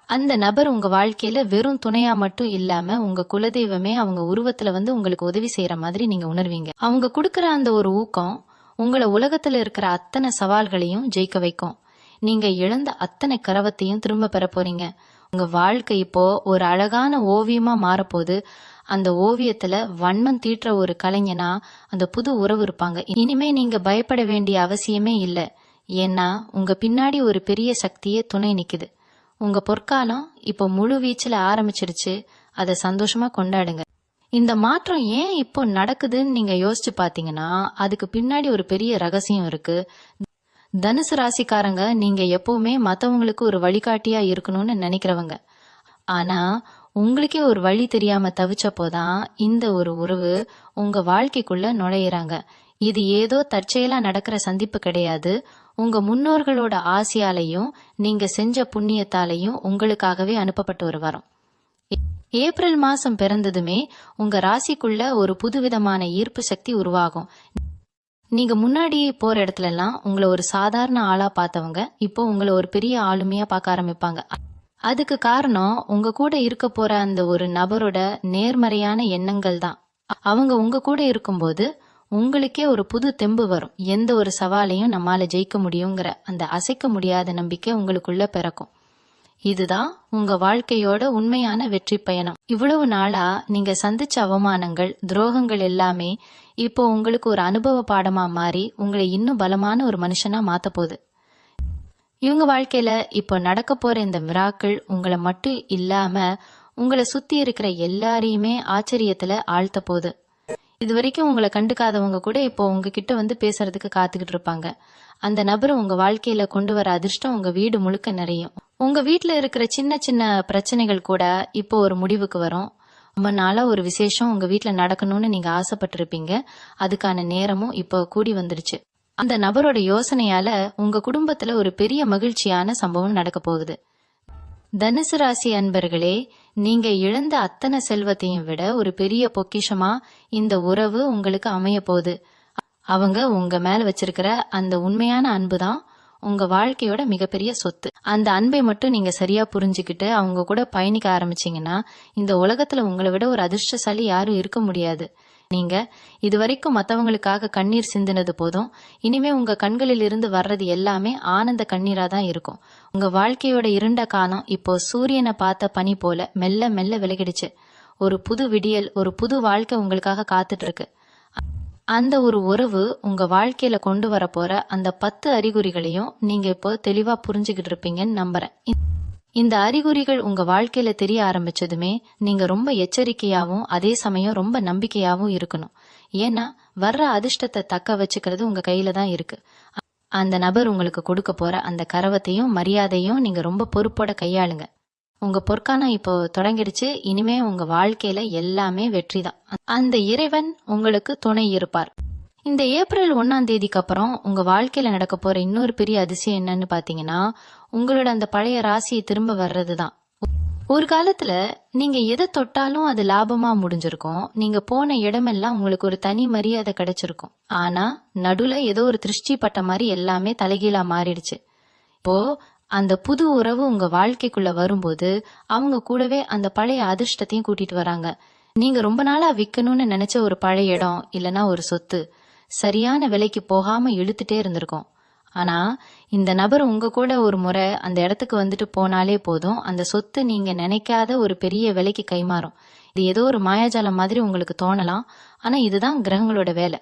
அந்த நபர் உங்க வாழ்க்கையில வெறும் துணையா மட்டும் இல்லாம உங்க குலதெய்வமே அவங்க உருவத்துல வந்து உங்களுக்கு உதவி செய்யற மாதிரி நீங்க உணர்வீங்க. அவங்க கொடுக்கற அந்த ஒரு ஊக்கம் உங்களை உலகத்துல இருக்கிற அத்தனை சவால்களையும் ஜெயிக்க வைக்கும். நீங்க இழந்த அத்தனை கரவத்தையும் திரும்ப பெற போறீங்க. உங்க வாழ்க்கை இப்போ ஒரு அழகான ஓவியமா மாறப்போது. அந்த ஓவியத்துல வண்ணம் தீட்டுற ஒரு கலைஞனா அந்த புது உறவு இருப்பாங்க. இனிமே நீங்க பயப்பட வேண்டிய அவசியமே இல்ல. ஏன்னா உங்க பின்னாடி ஒரு பெரிய சக்தியே துணை நிக்குது. உங்க பொற்காலம் இப்போ முழு வீச்சுல ஆரம்பிச்சிடுச்சு. அதை சந்தோஷமா கொண்டாடுங்க. இந்த மாற்றம் ஏன் இப்போ நடக்குதுன்னு நீங்க யோசிச்சு பாத்தீங்கன்னா அதுக்கு பின்னாடி ஒரு பெரிய ரகசியம் இருக்கு. தனுசு ராசிக்காரங்க நீங்க எப்பவுமே மத்தவங்களுக்கு ஒரு வழிகாட்டியா இருக்கணும்னு நினைக்கிறவங்க. ஆனா உங்களுக்கே ஒரு வழி தெரியாம தவிச்சப்போதான் இந்த ஒரு உறவு உங்க வாழ்க்கைக்குள்ள நுழையிறாங்க. இது ஏதோ தற்செயலா நடக்கிற சந்திப்பு கிடையாது. உங்க முன்னோர்களோட ஆசையாலையும் நீங்க செஞ்ச புண்ணியத்தாலையும் உங்களுக்காகவே அனுப்பப்பட்ட ஒரு வரம். ஏப்ரல் மாசம் பிறந்ததுமே உங்க ராசிக்குள்ள ஒரு புதுவிதமான ஈர்ப்பு சக்தி உருவாகும். நீங்க முன்னாடி போற இடத்துல எல்லாம் உங்களை ஒரு சாதாரண ஆளா பார்த்தவங்க இப்போ உங்களை ஒரு பெரிய ஆளுமையா பார்க்க ஆரம்பிப்பாங்க. அதுக்கு காரணம் உங்க கூட இருக்க போற அந்த ஒரு நபரோட நேர்மறையான எண்ணங்கள் தான். அவங்க உங்க கூட இருக்கும்போது உங்களுக்கே ஒரு புது தெம்பு வரும். எந்த ஒரு சவாலையும் நம்மால ஜெயிக்க முடியுங்கிற அந்த அசைக்க முடியாத நம்பிக்கை உங்களுக்குள்ள பிறக்கும். இதுதான் உங்க வாழ்க்கையோட உண்மையான வெற்றி பயணம். இவ்வளவு நாளா நீங்க சந்திச்ச அவமானங்கள், துரோகங்கள் எல்லாமே இப்போ உங்களுக்கு ஒரு அனுபவ பாடமா மாறி உங்களை இன்னும் பலமான ஒரு மனுஷனா மாத்த போகுது. இவங்க வாழ்க்கையில இப்போ நடக்க போற இந்த மிராக்கள் உங்களை மட்டும் இல்லாம உங்களை சுத்தி இருக்கிற எல்லாரையுமே ஆச்சரியத்துல ஆழ்த்த போகுது. இது வரைக்கும் உங்களை கண்டுக்காதவங்க கூட இப்போ உங்ககிட்ட வந்து பேசுறதுக்கு காத்துக்கிட்டு இருப்பாங்க. அந்த நபர் உங்க வாழ்க்கையில கொண்டு வர அதிர்ஷ்டம் உங்க வீடு முழுக்க நிறையும். உங்க வீட்டுல இருக்கிற சின்ன சின்ன பிரச்சனைகள் கூட இப்போ ஒரு முடிவுக்கு வரும். ரொம்ப நாளா ஒரு விசேஷம் உங்க வீட்டுல நடக்கணும்னு நீங்க ஆசைப்பட்டிருப்பீங்க. அதுக்கான நேரமும் இப்போ கூடி வந்துருச்சு. அந்த நபரோட யோசனையால உங்க குடும்பத்துல ஒரு பெரிய மகிழ்ச்சியான சம்பவம் நடக்க போகுது. தனுசு ராசி அன்பர்களே, நீங்க இழந்த அத்தனை செல்வத்தையும் விட ஒரு பெரிய பொக்கிஷமா இந்த உறவு உங்களுக்கு அமைய போகுது. அவங்க உங்க மேல வச்சிருக்கிற அந்த உண்மையான அன்புதான் உங்க வாழ்க்கையோட மிகப்பெரிய சொத்து. அந்த அன்பை மட்டும் நீங்க சரியா புரிஞ்சுக்கிட்டு அவங்க கூட பயணிக்க ஆரம்பிச்சீங்கன்னா இந்த உலகத்துல உங்களை விட ஒரு அதிர்ஷ்டசாலி யாரும் இருக்க முடியாது. நீங்க இதுவரைக்கும் மத்தவங்களுக்காக கண்ணீர் சிந்தினது போதும். இனிமே உங்க கண்களில் இருந்து வர்றது எல்லாமே ஆனந்த கண்ணீரா தான் இருக்கும். உங்க வாழ்க்கையோட இருண்ட காலம் இப்போ சூரியனை பார்த்த பனி போல மெல்ல மெல்ல விலகிடுச்சு. ஒரு புது விடியல், ஒரு புது வாழ்க்கை உங்களுக்காக காத்துட்டு இருக்கு. அந்த ஒரு உறவு உங்க வாழ்க்கையில கொண்டு வர போற அந்த 10 அறிகுறிகளையும் நீங்க இப்போ தெளிவா புரிஞ்சுக்கிட்டு இருப்பீங்கன்னு நம்புறேன். இந்த அறிகுறிகள் உங்க வாழ்க்கையில தெரிய ஆரம்பிச்சதுமே நீங்க ரொம்ப எச்சரிக்கையாவும் அதே சமயம் ரொம்ப நம்பிக்கையாவும் இருக்கணும். ஏன்னா வர்ற அதிர்ஷ்டத்தை தக்க வச்சுக்கிறது உங்க கையில தான் இருக்கு. அந்த நபர் உங்களுக்கு கொடுக்க போற அந்த கரவத்தையும் மரியாதையும் நீங்க ரொம்ப பொறுப்போட கையாளுங்க. உங்க பொற்காலம் இப்போ தொடங்கிடுச்சு. இனிமே உங்க வாழ்க்கையில எல்லாமே வெற்றிதான். அந்த இறைவன் உங்களுக்கு துணை இருப்பார். இந்த ஏப்ரல் 1ஆம் தேதிக்கு அப்புறம் உங்க வாழ்க்கையில நடக்க போற இன்னொரு பெரிய அதிசயம் என்னன்னு பாத்தீங்கன்னா உங்களோட அந்த பழைய ராசியை திரும்ப வர்றதுதான். ஒரு காலத்துல நீங்க எதை தொட்டாலும் அது லாபமா முடிஞ்சிருக்கும். நீங்க போன இடமெல்லாம் உங்களுக்கு ஒரு தனி மரியாதை கிடைச்சிருக்கும். ஆனா நடுல ஏதோ ஒரு திருஷ்டி பட்ட மாதிரி எல்லாமே தலைகீழா மாறிடுச்சு. இப்போ அந்த புது உறவு உங்க வாழ்க்கைக்குள்ள வரும்போது அவங்க கூடவே அந்த பழைய அதிர்ஷ்டத்தையும் கூட்டிட்டு வராங்க. நீங்க ரொம்ப நாளா விற்கணும்னு நினைச்ச ஒரு பழைய இடம் இல்லனா ஒரு சொத்து சரியான விலைக்கு போகாம இழுத்துட்டே இருந்திருக்கும். ஆனா இந்த நபர் உங்க கூட ஒரு முறை அந்த இடத்துக்கு வந்துட்டு போனாலே போதும், அந்த சொத்து நீங்க நினைக்காத ஒரு பெரிய விலைக்கு கைமாறும். இது ஏதோ ஒரு மாயாஜாலம் மாதிரி உங்களுக்கு தோணலாம். ஆனா இதுதான் கிரகங்களோட வேலை.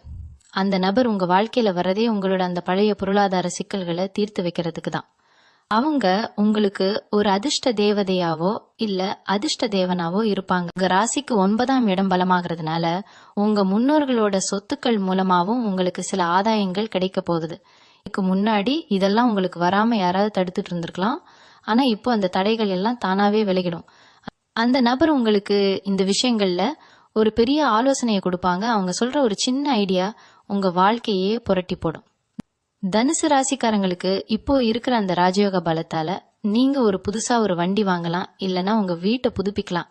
அந்த நபர் உங்க வாழ்க்கையில வர்றதே உங்களோட அந்த பழைய பொருளாதார சிக்கல்களை தீர்த்து வைக்கிறதுக்கு தான். அவங்க உங்களுக்கு ஒரு அதிர்ஷ்ட தேவதையாவோ இல்ல அதிர்ஷ்ட தேவனாவோ இருப்பாங்க. உங்க ராசிக்கு 9ஆம் இடம் பலமாகிறதுனால உங்க முன்னோர்களோட சொத்துக்கள் மூலமாவும் உங்களுக்கு சில ஆதாயங்கள் கிடைக்க போகுது. இதுக்கு முன்னாடி இதெல்லாம் உங்களுக்கு வராம யாராவது தடுத்துட்டு இருந்திருக்கலாம். ஆனா இப்போ அந்த தடைகள் எல்லாம் தானாவே விலகிடும். அந்த நபர் உங்களுக்கு இந்த விஷயங்கள்ல ஒரு பெரிய ஆலோசனையை கொடுப்பாங்க. அவங்க சொல்ற ஒரு சின்ன ஐடியா உங்க வாழ்க்கையே புரட்டி போடும். தனுசு ராசிக்காரங்களுக்கு இப்போ இருக்கிற அந்த ராஜயோக பலத்தால நீங்க ஒரு புதுசா ஒரு வண்டி வாங்கலாம், இல்லனா உங்க வீட்டை புதுப்பிக்கலாம்.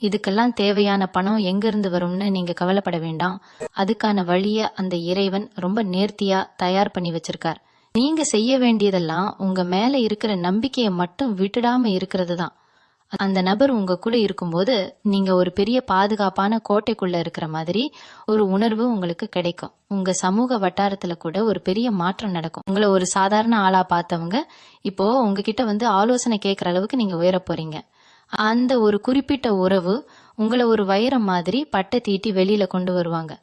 இதுக்கெல்லாம் தேவையான பணம் எங்க இருந்து வரும்னு நீங்க கவலைப்பட வேண்டாம். அதுக்கான வழிய அந்த இறைவன் ரொம்ப நேர்த்தியா தயார் பண்ணி வச்சிருக்கார். நீங்க செய்ய வேண்டியதெல்லாம் உங்க மேல இருக்கிற நம்பிக்கையை மட்டும் விட்டுடாம இருக்கிறது தான். அந்த நபர் உங்க கூட இருக்கும்போது நீங்க ஒரு பெரிய பாதுகாப்பான கோட்டைக்குள்ள இருக்கிற மாதிரி ஒரு உணர்வு உங்களுக்கு கிடைக்கும். உங்க சமூக வட்டாரத்துல கூட ஒரு பெரிய மாற்றம் நடக்கும். உங்களை ஒரு சாதாரண ஆளா பார்த்தவங்க இப்போ உங்ககிட்ட வந்து ஆலோசனை கேட்கற அளவுக்கு நீங்க உயர போறீங்க. அந்த ஒரு குறிப்பிட்ட உறவு உங்களை ஒரு வைரம் மாதிரி பட்டை தீட்டி வெளியில கொண்டு வருவாங்க.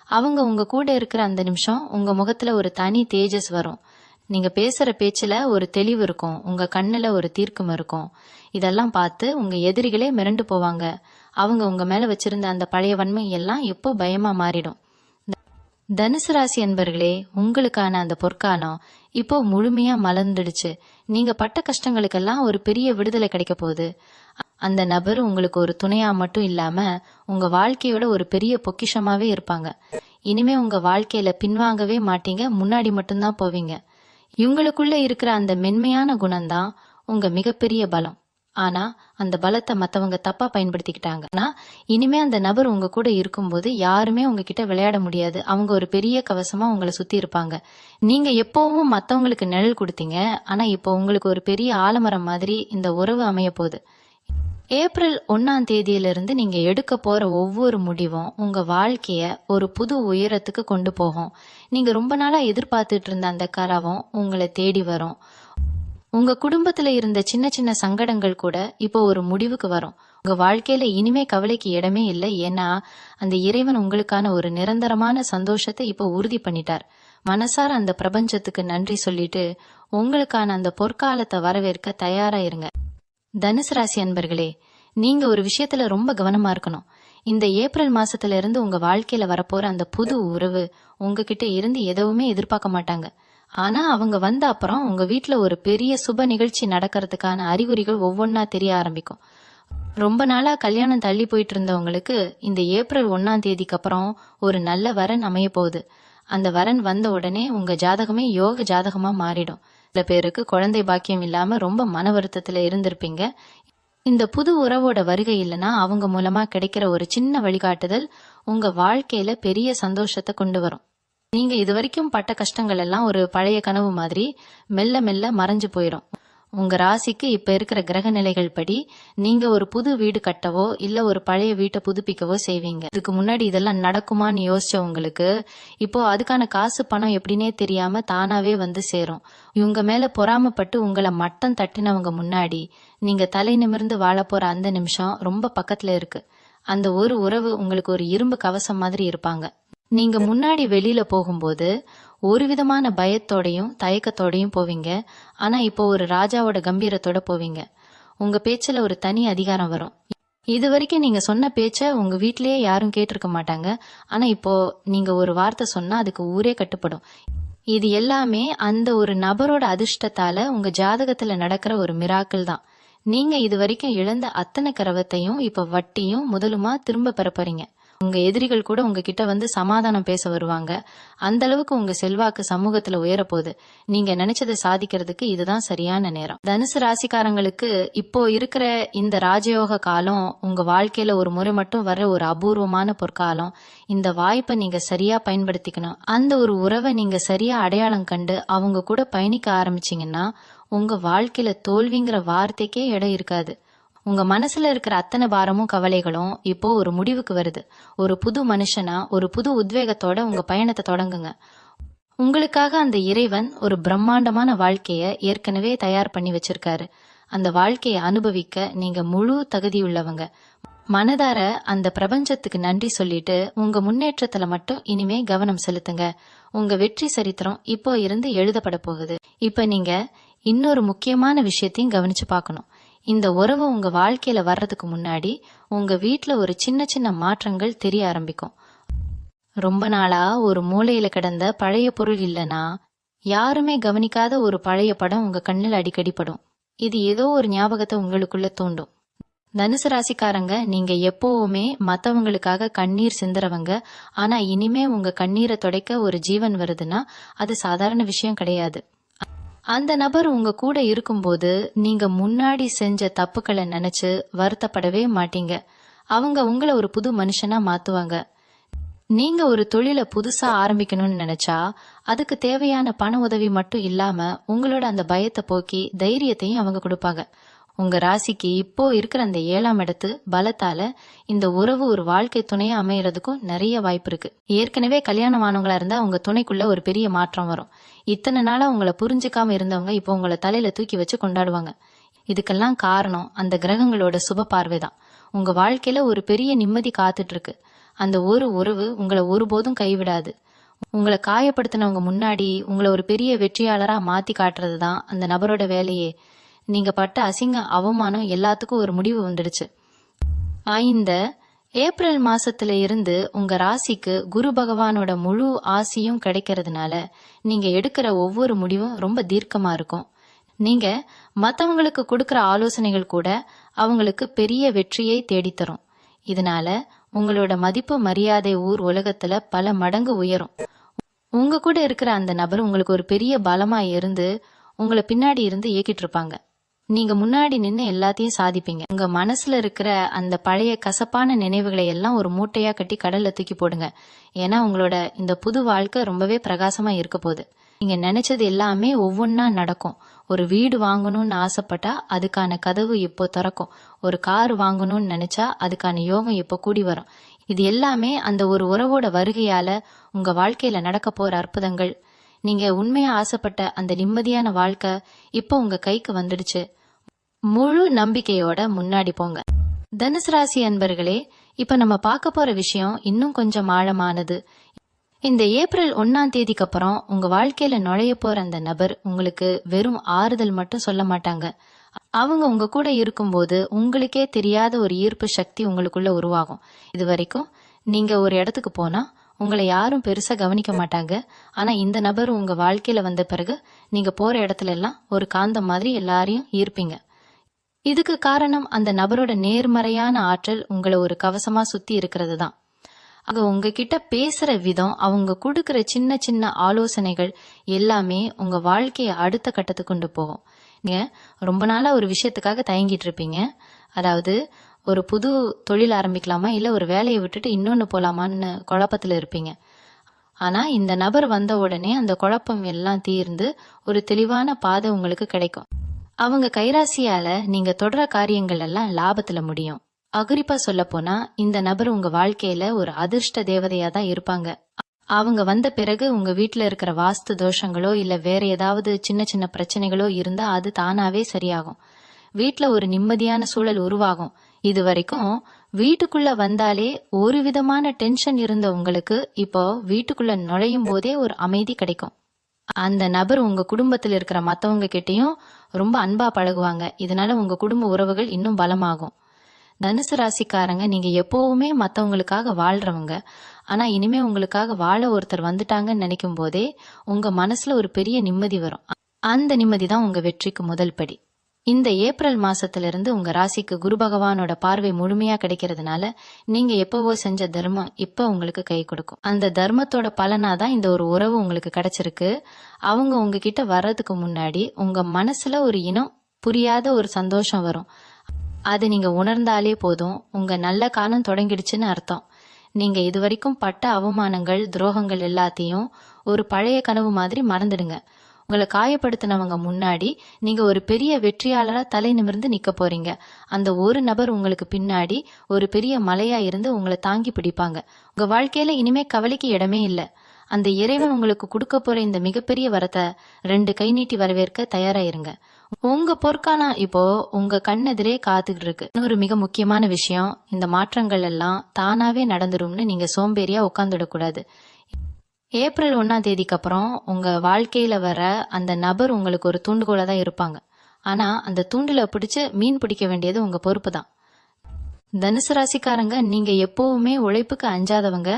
அவங்க உங்க கூட இருக்கிற அந்த நிமிஷம் உங்க முகத்துல ஒரு தனி தேஜஸ் வரும். நீங்க பேசுற பேச்சுல ஒரு தெளிவு இருக்கும். உங்க கண்ணுல ஒரு தீர்க்கம் இருக்கும். இதெல்லாம் பார்த்து உங்க எதிரிகளே மிரண்டு போவாங்க. அவங்க உங்க மேல வச்சிருந்த அந்த பழைய வன்மை எல்லாம் எப்போ பயமா மாறிடும். தனுசு ராசி அன்பர்களே, உங்களுக்கான அந்த பொற்காலம் இப்போ முழுமையா மலர்ந்துடுச்சு. நீங்க பட்ட கஷ்டங்களுக்கெல்லாம் ஒரு பெரிய விடுதலை கிடைக்க போகுது. அந்த நபர் உங்களுக்கு ஒரு துணையா மட்டும் இல்லாம உங்க வாழ்க்கையோட ஒரு பெரிய பொக்கிஷமாவே இருப்பாங்க. இனிமே உங்க வாழ்க்கையில பின்வாங்கவே மாட்டீங்க, முன்னாடி மட்டும்தான் போவீங்க. இவங்களுக்குள்ள இருக்கிற அந்த மென்மையான குணம்தான் உங்க மிகப்பெரிய பலம். ஆனா அந்த பலத்தை மத்தவங்க தப்பா பயன்படுத்திக்கிட்டாங்க. ஆனா இனிமே அந்த நபர் உங்க கூட இருக்கும்போது யாருமே உங்ககிட்ட விளையாட முடியாது. அவங்க ஒரு பெரிய கவசமா உங்களை சுத்தி இருப்பாங்க. நீங்க எப்பவும் மத்தவங்களுக்கு நிழல் கொடுத்தீங்க. ஆனா இப்போ உங்களுக்கு ஒரு பெரிய ஆலமரம் மாதிரி இந்த உறவு அமைய போகுது. ஏப்ரல் 1ஆம் தேதியிலிருந்து நீங்க எடுக்க போற ஒவ்வொரு முடிவும் உங்க வாழ்க்கைய ஒரு புது உயரத்துக்கு கொண்டு போகும். நீங்க ரொம்ப நாளா எதிர்பார்த்துட்டு இருந்த அந்த கனவும் உங்களை தேடி வரும். உங்க குடும்பத்துல இருந்த சின்ன சின்ன சங்கடங்கள் கூட இப்போ ஒரு முடிவுக்கு வரும். உங்க வாழ்க்கையில இனிமே கவலைக்கு இடமே இல்லை. ஏன்னா அந்த இறைவன் உங்களுக்கான ஒரு நிரந்தரமான சந்தோஷத்தை இப்போ உறுதி பண்ணிட்டார். மனசார அந்த பிரபஞ்சத்துக்கு நன்றி சொல்லிட்டு உங்களுக்கான அந்த பொற்காலத்தை வரவேற்க தயாரா இருங்க. தனுசு ராசி அன்பர்களே, நீங்க ஒரு விஷயத்துல ரொம்ப கவனமா இருக்கணும். இந்த ஏப்ரல் மாசத்துல இருந்து உங்க வாழ்க்கையில வரப்போற அந்த புது உறவு உங்ககிட்ட இருந்து எதுவுமே எதிர்பார்க்க மாட்டாங்க. ஆனா அவங்க வந்த அப்புறம் உங்க வீட்டுல ஒரு பெரிய சுப நிகழ்ச்சி நடக்கிறதுக்கான அறிகுறிகள் ஒவ்வொன்னா தெரிய ஆரம்பிக்கும். ரொம்ப நாளா கல்யாணம் தள்ளி போயிட்டு இருந்தவங்களுக்கு இந்த ஏப்ரல் 1ஆம் தேதிக்கு அப்புறம் ஒரு நல்ல வரன் அமைய போகுது. அந்த வரன் வந்த உடனே உங்க ஜாதகமே யோக ஜாதகமா மாறிடும். சில பேருக்கு குழந்தை பாக்கியம் இல்லாம ரொம்ப மன வருத்தத்துல இருந்திருப்பீங்க. இந்த புது உறவோட வருகை இல்லைன்னா அவங்க மூலமா கிடைக்கிற ஒரு சின்ன வழிகாட்டுதல் உங்க வாழ்க்கையில பெரிய சந்தோஷத்தை கொண்டு வரும். நீங்க இது வரைக்கும் பட்ட கஷ்டங்கள் எல்லாம் ஒரு பழைய கனவு மாதிரி மெல்ல மெல்ல மறைஞ்சு போயிடும். உங்க ராசிக்கு இப்ப இருக்கிற கிரக நிலைகள் படி நீங்க ஒரு புது வீடு கட்டவோ இல்ல ஒரு பழைய வீட்டை புதுப்பிக்கவோ செய்வீங்க. இதுக்கு முன்னாடி இதெல்லாம் நடக்குமான்னு யோசிச்சவங்களுக்கு இப்போ அதுக்கான காசு பணம் எப்படின்னே தெரியாம தானாவே வந்து சேரும். இவங்க மேல பொறாமப்பட்டு உங்களை மட்டம் தட்டினவங்க முன்னாடி நீங்க தலை நிமிர்ந்து வாழ போற அந்த நிமிஷம் ரொம்ப பக்கத்துல இருக்கு. அந்த ஒரு உறவு உங்களுக்கு ஒரு இரும்பு கவசம் மாதிரி இருப்பாங்க. நீங்க முன்னாடி வெளியில போகும்போது ஒரு விதமான பயத்தோடையும் தயக்கத்தோடையும் போவீங்க. ஆனா இப்போ ஒரு ராஜாவோட கம்பீரத்தோட போவீங்க. உங்க பேச்சுல ஒரு தனி அதிகாரம் வரும். இது வரைக்கும் நீங்க சொன்ன பேச்ச உங்க வீட்லயே யாரும் கேட்டிருக்க மாட்டாங்க. ஆனா இப்போ நீங்க ஒரு வார்த்தை சொன்னா அதுக்கு ஊரே கட்டுப்படும். இது எல்லாமே அந்த ஒரு நபரோட அதிர்ஷ்டத்தால உங்க ஜாதகத்துல நடக்கிற ஒரு மிராக்கிள் தான். நீங்க இது வரைக்கும் இழந்த அத்தனை கரவத்தையும் இப்ப வட்டியும் முதலுமா திரும்ப பெற போறீங்க. உங்க எதிரிகள் கூட உங்ககிட்ட வந்து சமாதானம் பேச வருவாங்க. அந்த அளவுக்கு உங்க செல்வாக்கு சமூகத்துல உயரப்போகுது. நீங்க நினைச்சதை சாதிக்கிறதுக்கு இதுதான் சரியான நேரம். தனுசு ராசிக்காரங்களுக்கு இப்போ இருக்கிற இந்த ராஜயோக காலம் உங்க வாழ்க்கையில ஒரு முறை மட்டும் வர ஒரு அபூர்வமான பொற்காலம். இந்த வாய்ப்பை நீங்க சரியா பயன்படுத்திக்கணும். அந்த ஒரு உறவை நீங்க சரியா அடையாளம் கண்டு அவங்க கூட பயணிக்க ஆரம்பிச்சீங்கன்னா உங்க வாழ்க்கையில தோல்விங்கிற வார்த்தைக்கே இடம் இருக்காது. உங்க மனசுல இருக்கிற அத்தனை பாரமும் கவலைகளும் இப்போ ஒரு முடிவுக்கு வருது. ஒரு புது மனுஷனா ஒரு புது உத்வேகத்தோட உங்க பயணத்தை தொடங்குங்க. உங்களுக்காக அந்த இறைவன் ஒரு பிரம்மாண்டமான வாழ்க்கைய ஏற்கனவே தயார் பண்ணி வச்சிருக்காரு. அந்த வாழ்க்கையை அனுபவிக்க நீங்க முழு தகுதியுள்ளவங்க. மனதார அந்த பிரபஞ்சத்துக்கு நன்றி சொல்லிட்டு உங்க முன்னேற்றத்துல மட்டும் இனிமே கவனம் செலுத்துங்க. உங்க வெற்றி சரித்திரம் இப்போ இருந்து எழுதப்பட போகுது. இப்ப நீங்க இன்னொரு முக்கியமான விஷயத்தையும் கவனிச்சு பார்க்கணும். இந்த உறவு உங்க வாழ்க்கையில வர்றதுக்கு முன்னாடி உங்க வீட்ல ஒரு சின்ன சின்ன மாற்றங்கள் தெரிய ஆரம்பிக்கும். ரொம்ப நாளா ஒரு மூலையில கிடந்த பழைய பொருள் இல்லனா, யாருமே கவனிக்காத ஒரு பழைய படம் உங்க கண்ணில் அடிக்கடி படும். இது ஏதோ ஒரு ஞாபகத்தை உங்களுக்குள்ள தூண்டும். தனுசு ராசிக்காரங்க, நீங்க எப்பவுமே மத்தவங்களுக்காக கண்ணீர் சிந்துறவங்க. ஆனா இனிமே உங்க கண்ணீரை துடைக்க ஒரு ஜீவன் வருதுன்னா அது சாதாரண விஷயம் கிடையாது. அந்த நபர் உங்க கூட இருக்கும்போது நீங்க முன்னாடி செஞ்ச தப்புக்களை நினைச்சு வருத்தப்படவே மாட்டீங்க. அவங்க உங்களை ஒரு புது மனுஷனா மாத்துவாங்க. நீங்க ஒரு தொழிலை புதுசா ஆரம்பிக்கணும்னு நினைச்சா அதுக்கு தேவையான பண உதவி மட்டும் இல்லாம உங்களோட அந்த பயத்தை போக்கி தைரியத்தையும் அவங்க கொடுப்பாங்க. உங்க ராசிக்கு இப்போ இருக்கிற அந்த 7ஆம் இடத்து பலத்தால இந்த உறவு ஒரு வாழ்க்கை துணையா அமையறதுக்கும் நிறைய வாய்ப்பு இருக்கு. ஏற்கனவே கல்யாணமானவங்களா இருந்தா உங்க துணைக்குள்ள ஒரு பெரிய மாற்றம் வரும். இத்தனை நாளா உங்களை புரிஞ்சுக்காம இருந்தவங்க இப்போ உங்களை தலையில தூக்கி வச்சு கொண்டாடுவாங்க. இதுக்கெல்லாம் காரணம் அந்த கிரகங்களோட சுப பார்வைதான். உங்க வாழ்க்கையில ஒரு பெரிய நிம்மதி காத்துட்டு இருக்கு. அந்த ஒரு உறவு உங்களை ஒருபோதும் கைவிடாது. உங்களை காயப்படுத்தினவங்க முன்னாடி உங்களை ஒரு பெரிய வெற்றியாளரா மாத்தி காட்டுறதுதான் அந்த நபரோட வேலையே. நீங்க பட்ட அசிங்க அவமானம் எல்லாத்துக்கும் ஒரு முடிவு வந்துடுச்சு. இந்த ஏப்ரல் மாசத்துல இருந்து உங்க ராசிக்கு குரு பகவானோட முழு ஆசியும் கிடைக்கிறதுனால நீங்க எடுக்கிற ஒவ்வொரு முடிவும் ரொம்ப தீர்க்கமா இருக்கும். நீங்க மத்தவங்களுக்கு கொடுக்கிற ஆலோசனைகள் கூட அவங்களுக்கு பெரிய வெற்றியை தேடித்தரும். இதனால உங்களோட மதிப்பு மரியாதை ஊர் உலகத்துல பல மடங்கு உயரும். உங்க கூட இருக்கிற அந்த நபர் உங்களுக்கு ஒரு பெரிய பலமா இருந்து உங்களை பின்னாடி இருந்து இயக்கிட்டு இருப்பாங்க. நீங்க முன்னாடி நின்று எல்லாத்தையும் சாதிப்பீங்க. உங்க மனசுல இருக்கிற அந்த பழைய கசப்பான நினைவுகளை எல்லாம் ஒரு மூட்டையா கட்டி கடல்ல தூக்கி போடுங்க. ஏன்னா உங்களோட இந்த புது வாழ்க்கை ரொம்பவே பிரகாசமா இருக்க போகுது. நீங்க நினைச்சது எல்லாமே ஒவ்வொன்னா நடக்கும். ஒரு வீடு வாங்கணும்னு ஆசைப்பட்டா அதுக்கான கதவு இப்போ திறக்கும். ஒரு கார் வாங்கணும்னு நினைச்சா அதுக்கான யோகம் இப்போ கூடி வரும். இது எல்லாமே அந்த ஒரு உறவோட வருகையால உங்க வாழ்க்கையில நடக்க போற அற்புதங்கள். நீங்க உண்மையா ஆசைப்பட்ட அந்த நிம்மதியான வாழ்க்கை இப்போ உங்க கைக்கு வந்துடுச்சு. முழு நம்பிக்கையோட முன்னாடி போங்க. தனுசு ராசி அன்பர்களே, இப்ப நம்ம பார்க்க போற விஷயம் இன்னும் கொஞ்சம் ஆழமானது. இந்த ஏப்ரல் 1ஆம் தேதிக்கு அப்புறம் உங்க வாழ்க்கையில நுழைய போற அந்த நபர் உங்களுக்கு வெறும் ஆறுதல் மட்டும் சொல்ல மாட்டாங்க. அவங்க உங்க கூட இருக்கும்போது உங்களுக்கே தெரியாத ஒரு ஈர்ப்பு சக்தி உங்களுக்குள்ள உருவாகும். இது வரைக்கும் நீங்க ஒரு இடத்துக்கு போனா உங்களை யாரும் பெருசா கவனிக்க மாட்டாங்க. ஆனா இந்த நபர் உங்க வாழ்க்கையில வந்த பிறகு நீங்க போற இடத்துல எல்லாம் ஒரு காந்தம் மாதிரி எல்லாரையும் ஈர்ப்பீங்க. இதுக்கு காரணம் அந்த நபரோட நேர்மறையான ஆற்றல் உங்களை ஒரு கவசமா சுத்தி இருக்கிறது தான். அவங்க உங்ககிட்ட பேசுற விதம், அவங்க கொடுக்கிற சின்ன சின்ன ஆலோசனைகள் எல்லாமே உங்க வாழ்க்கைய அடுத்த கட்டத்துக்கு கொண்டு போகும். நீங்க ரொம்ப நாளா ஒரு விஷயத்துக்காக தயங்கிட்டு இருப்பீங்க. அதாவது ஒரு புது தொழில் ஆரம்பிக்கலாமா இல்ல ஒரு வேலையை விட்டுட்டு இன்னொன்னு போலாமான்னு குழப்பத்துல இருப்பீங்க. ஆனா இந்த நபர் வந்த உடனே அந்த குழப்பம் எல்லாம் தீர்ந்து ஒரு தெளிவான பாதை உங்களுக்கு கிடைக்கும். அவங்க கைராசியால நீங்க தொடர காரியங்கள் எல்லாம் லாபத்துல முடியும். அகுரிப்பா சொல்ல போனா இந்த நபர் உங்க வாழ்க்கையில ஒரு அதிர்ஷ்ட தேவதையா தான் இருப்பாங்க. அவங்க வந்த பிறகு உங்க வீட்டுல இருக்கிற வாஸ்து தோஷங்களோ இல்ல வேற ஏதாவது சின்ன சின்ன பிரச்சனைகளோ இருந்தா அது தானாவே சரியாகும். வீட்டுல ஒரு நிம்மதியான சூழல் உருவாகும். இது வரைக்கும் வீட்டுக்குள்ள வந்தாலே ஒரு விதமான டென்ஷன் இருந்த உங்களுக்கு இப்போ வீட்டுக்குள்ள நுழையும் போதே ஒரு அமைதி கிடைக்கும். அந்த நபர் உங்க குடும்பத்தில் இருக்கிற மத்தவங்க கிட்டயும் ரொம்ப அன்பா பழகுவாங்க. இதனால உங்க குடும்ப உறவுகள் இன்னும் பலமாகும். தனுசு ராசிக்காரங்க, நீங்க எப்பவுமே மத்தவங்களுக்காக வாழ்றவங்க. ஆனா இனிமே உங்களுக்காக வாழ ஒருத்தர் வந்துட்டாங்கன்னு நினைக்கும் போதே உங்க மனசுல ஒரு பெரிய நிம்மதி வரும். அந்த நிம்மதி தான் உங்க வெற்றிக்கு முதல் படி. இந்த ஏப்ரல் மாசத்துல இருந்து உங்க ராசிக்கு குரு பகவானோட பார்வை முழுமையா கிடைக்கிறதுனால நீங்க எப்பவோ செஞ்ச தர்மம் இப்ப உங்களுக்கு கை கொடுக்கும். அந்த தர்மத்தோட பலனாதான் இந்த ஒரு உறவு உங்களுக்கு கிடைச்சிருக்கு. அவங்க உங்ககிட்ட வர்றதுக்கு முன்னாடி உங்க மனசுல ஒரு இனம் புரியாத ஒரு சந்தோஷம் வரும். அது நீங்க உணர்ந்தாலே போதும், உங்க நல்ல காலம் தொடங்கிடுச்சுன்னு அர்த்தம். நீங்க இதுவரைக்கும் பட்ட அவமானங்கள் துரோகங்கள் எல்லாத்தையும் ஒரு பழைய கனவு மாதிரி மறந்துடுங்க. உங்களை காயப்படுத்தினவங்க முன்னாடி நீங்க ஒரு பெரிய வெற்றியாளரா தலை நிமிர்ந்து நிக்க போறீங்க. அந்த ஒரு நபர் உங்களுக்கு பின்னாடி ஒரு பெரிய மலையா இருந்து உங்களை தாங்கி பிடிப்பாங்க. உங்க வாழ்க்கையில இனிமே கவலைக்கு இடமே இல்லை. அந்த இறைவன் உங்களுக்கு கொடுக்க போற இந்த மிகப்பெரிய வரத்தை 2 கை நீட்டி வரவேற்க தயாராயிருங்க. உங்க பொற்காலம் இப்போ உங்க கண்ணெதிரே காத்துக்கிட்டு இருக்கு. இன்னொரு மிக முக்கியமான விஷயம், இந்த மாற்றங்கள் எல்லாம் தானாவே நடந்துரும்னு நீங்க சோம்பேறியா உட்கார்ந்துடக்கூடாது. ஏப்ரல் 1ஆம் தேதிக்கு அப்புறம் உங்க வாழ்க்கையில வர அந்த நபர் உங்களுக்கு ஒரு தூண்டுகோலா தான் இருப்பாங்க. ஆனா அந்த தூண்டில பிடிச்சு மீன் பிடிக்க வேண்டியது உங்க பொறுப்பு தான். தனுசு ராசிக்காரங்க, நீங்க எப்பவுமே உழைப்புக்கு அஞ்சாதவங்க.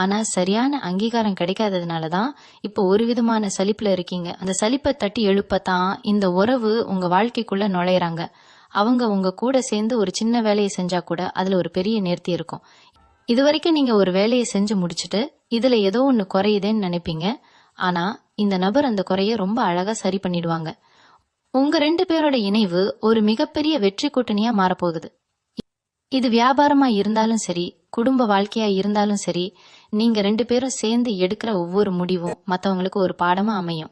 ஆனா சரியான அங்கீகாரம் கிடைக்காததுனால தான் இப்போ ஒரு விதமான சலிப்புல இருக்கீங்க. அந்த சலிப்பை தட்டி எழுப்பத்தான் இந்த உறவு உங்க வாழ்க்கைக்குள்ள நுழையறாங்க. அவங்க உங்க கூட சேர்ந்து ஒரு சின்ன வேலையை செஞ்சா கூட அதுல ஒரு பெரிய நேர்த்தி இருக்கும். இதுவரைக்கும் நீங்க ஒரு வேலையை செஞ்சு முடிச்சுட்டு இதுல ஏதோ ஒண்ணு குறையுதேன்னு நினைப்பீங்க. ஆனா இந்த நபர் அந்த குறைய ரொம்ப அழகா சரி பண்ணிடுவாங்க. உங்க 2 பேரோட இணைவு ஒரு மிகப்பெரிய வெற்றி கூட்டணியா மாறப்போகுது. இது வியாபாரமா இருந்தாலும் சரி, குடும்ப வாழ்க்கையா இருந்தாலும் சரி, நீங்க 2 பேரும் சேர்ந்து எடுக்கிற ஒவ்வொரு முடிவும் மத்தவங்களுக்கு ஒரு பாடமா அமையும்.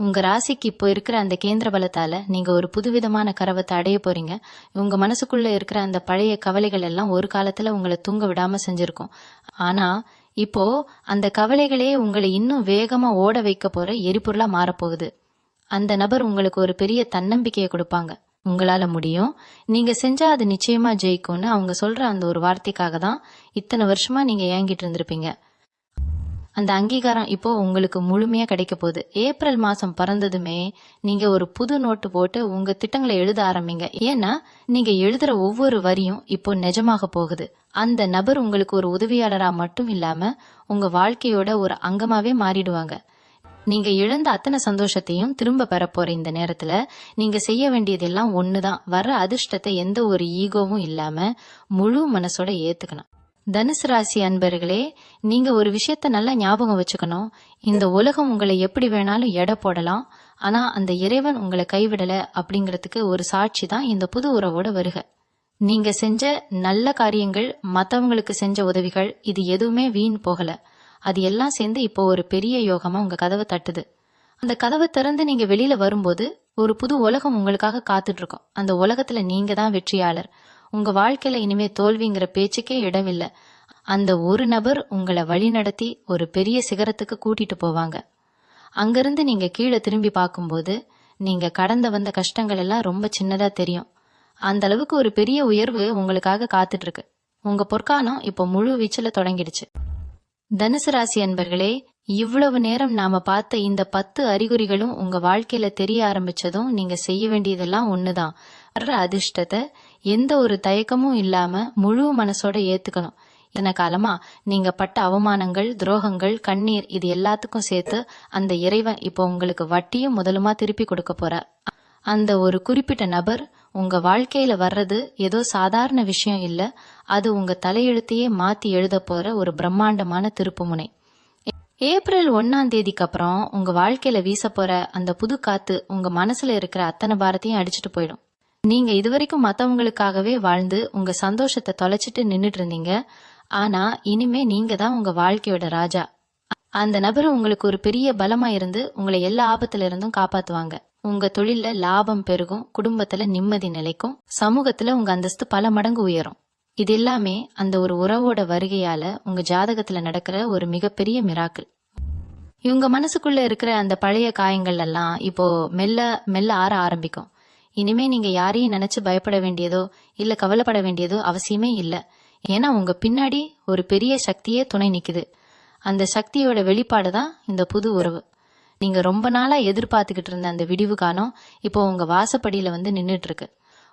உங்க ராசிக்கு இப்போ இருக்கிற அந்த கேந்திர பலத்தால நீங்க ஒரு புதுவிதமான கரவத்தை அடைய போறீங்க. உங்க மனசுக்குள்ள இருக்கிற அந்த பழைய கவலைகள் எல்லாம் ஒரு காலத்துல உங்களை தூங்க விடாம செஞ்சிருக்கும். ஆனா இப்போ அந்த கவலைகளே உங்களை இன்னும் வேகமா ஓட வைக்க போற எரிபொருளா மாறப்போகுது. அந்த நபர் உங்களுக்கு ஒரு பெரிய தன்னம்பிக்கையை கொடுப்பாங்க. உங்களால முடியும், நீங்க செஞ்சா அது நிச்சயமா ஜெயிக்கும்னு அவங்க சொல்ற அந்த ஒரு வார்த்தைக்காக தான் இத்தனை வருஷமா நீங்க ஏங்கிட்டு இருந்திருப்பீங்க. அந்த அங்கீகாரம் இப்போ உங்களுக்கு முழுமையா கிடைக்க போகுது. ஏப்ரல் மாசம் பிறந்ததுமே நீங்க ஒரு புது நோட்டு போட்டு உங்க திட்டங்களை எழுத ஆரம்பிங்க. ஏன்னா நீங்க எழுதுற ஒவ்வொரு வரியும் இப்போ நிஜமாக போகுது. அந்த நபர் உங்களுக்கு ஒரு உதவியாளரா மட்டும் இல்லாம உங்க வாழ்க்கையோட ஒரு அங்கமாவே மாறிடுவாங்க. நீங்க இழந்த அத்தனை சந்தோஷத்தையும் திரும்ப பெற போற இந்த நேரத்துல நீங்க செய்ய வேண்டியதெல்லாம் ஒண்ணுதான். வர அதிர்ஷ்டத்தை எந்த ஒரு ஈகோவும் இல்லாம முழு மனசோட ஏத்துக்கணும். தனுசு ராசி அன்பர்களே, நீங்க ஒரு விஷயத்த நல்லா ஞாபகம் வச்சுக்கணும். இந்த உலகம் உங்களை எப்படி வேணாலும் எடை போடலாம். ஆனா அந்த இறைவன் உங்களை கைவிடல அப்படிங்கறதுக்கு ஒரு சாட்சி தான் இந்த புது உறவோட வருகை. நீங்க செஞ்ச நல்ல காரியங்கள், மத்தவங்களுக்கு செஞ்ச உதவிகள், இது எதுவுமே வீண் போகல. அது எல்லாம் சேர்ந்து இப்போ ஒரு பெரிய யோகமா உங்க கதவை தட்டுது. அந்த கதவை திறந்து நீங்க வெளியில வரும்போது ஒரு புது உலகம் உங்களுக்காக காத்துட்டு இருக்கும். அந்த உலகத்துல நீங்க தான் வெற்றியாளர். உங்க வாழ்க்கையில இனிமே தோல்விங்கிற பேச்சுக்கே இடமில்லை. அந்த ஒரு நபர் உங்களை வழி நடத்தி ஒரு பெரிய சிகரத்துக்கு கூட்டிட்டு போவாங்க. அங்கிருந்து நீங்க கீழே திரும்பி பார்க்கும்போது நீங்க கடந்து வந்த கஷ்டங்கள் எல்லாம் ரொம்ப சின்னதா தெரியும். அந்த அளவுக்கு ஒரு பெரிய உயர்வு உங்களுக்காக காத்துட்டு இருக்கு. உங்க பொற்காலம் இப்போ முழு வீச்சுல தொடங்கிடுச்சு. தனுசு ராசி அன்பர்களே, இவ்வளவு நேரம் நாம பார்த்த இந்த 10 அறிகுறிகளும் உங்க வாழ்க்கையில தெரிய ஆரம்பிச்சதும் நீங்க செய்ய வேண்டியதெல்லாம் ஒண்ணுதான். வர்ற அதிர்ஷ்டத்தை எந்த ஒரு தயக்கமும் இல்லாம முழு மனசோட ஏத்துக்கணும். இத்தனை காலமா நீங்க பட்ட அவமானங்கள், துரோகங்கள், கண்ணீர், இது எல்லாத்துக்கும் சேர்த்து அந்த இறைவன் இப்போ உங்களுக்கு வட்டியும் முதலுமா திருப்பி கொடுக்க போறார். அந்த ஒரு குறிப்பிட்ட நபர் உங்க வாழ்க்கையில வர்றது ஏதோ சாதாரண விஷயம் இல்ல. அது உங்க தலையெழுத்தையே மாத்தி எழுத போற ஒரு பிரம்மாண்டமான திருப்புமுனை. ஏப்ரல் 1ஆம் தேதிக்கு அப்புறம் உங்க வாழ்க்கையில வீச போற அந்த புது காத்து உங்க மனசுல இருக்கிற அத்தனை பாரத்தையும் அடிச்சுட்டு போயிடும். நீங்க இதுவரைக்கும் மத்தவங்களுக்காகவே வாழ்ந்து உங்க சந்தோஷத்தை தொலைச்சிட்டு நின்னுட்டு இருந்தீங்க. ஆனா இனிமே நீங்க தான் உங்க வாழ்க்கையோட ராஜா. அந்த நபர் உங்களுக்கு ஒரு பெரிய பலமா இருந்து உங்களை எல்லா ஆபத்துல இருந்தும் காப்பாத்துவாங்க. உங்க தொழில்ல லாபம் பெருகும், குடும்பத்துல நிம்மதி நிலைக்கும், சமூகத்துல உங்க அந்தஸ்து பல மடங்கு உயரும். இது எல்லாமே அந்த ஒரு உறவோட வருகையால உங்க ஜாதகத்துல நடக்கிற ஒரு மிகப்பெரிய மிராக்கிள். இவங்க மனசுக்குள்ள இருக்கிற அந்த பழைய காயங்கள் எல்லாம் இப்போ மெல்ல மெல்ல ஆற ஆரம்பிக்கும். இனிமே நீங்க யாரையும் நினைச்சு பயப்பட வேண்டியதோ இல்ல கவலைப்பட வேண்டியதோ அவசியமே இல்ல. ஏன்னா உங்க பின்னாடி ஒரு பெரிய சக்தியே துணை நிக்குது. அந்த சக்தியோட வெளிப்பாடுதான் இந்த புது உறவு. நீங்க ரொம்ப நாளா எதிர்பார்த்துக்கிட்டு இருந்த அந்த விடிவு காலம் இப்போ உங்க வாசப்படியில வந்து நின்னுட்டு இருக்கு.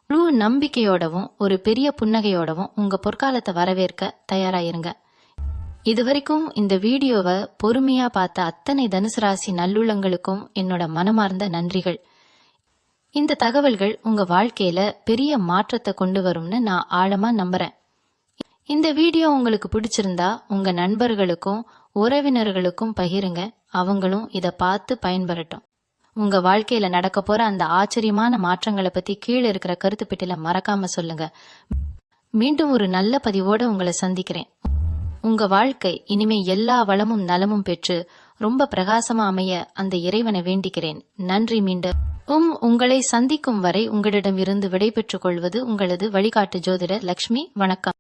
முழு நம்பிக்கையோடவும் ஒரு பெரிய புன்னகையோடவும் உங்க பொற்காலத்தை வரவேற்க தயாராயிருங்க. இதுவரைக்கும் இந்த வீடியோவை பொறுமையா பார்த்த அத்தனை தனுசு ராசி நல்லுள்ளங்களுக்கும் என்னோட மனமார்ந்த நன்றிகள். இந்த தகவல்கள் உங்க வாழ்க்கையில பெரிய மாற்றத்தை கொண்டு வரும்னு நான் ஆழமா நம்புறேன். இந்த வீடியோ உங்களுக்கு பிடிச்சிருந்தா உங்க நண்பர்களுக்கும் உறவினர்களுக்கும் பகிருங்க. அவங்களும் இத பார்த்து பயன்பெறட்டும். உங்க வாழ்க்கையில நடக்க போற அந்த ஆச்சரியமான மாற்றங்களை பத்தி கீழே இருக்கிற கருத்து பெட்டியில மறக்காம சொல்லுங்க. மீண்டும் ஒரு நல்ல பதிவோட உங்களை சந்திக்கிறேன். உங்க வாழ்க்கை இனிமே எல்லா வளமும் நலமும் பெற்று ரொம்ப பிரகாசமா அமைய அந்த இறைவனை வேண்டிக்கிறேன். நன்றி. மீண்டும் உங்களை சந்திக்கும் வரை உங்களிடம் இருந்து விடை பெற்றுக் கொள்வது உங்களது வழிகாட்டு ஜோதிடர் லக்ஷ்மி. வணக்கம்.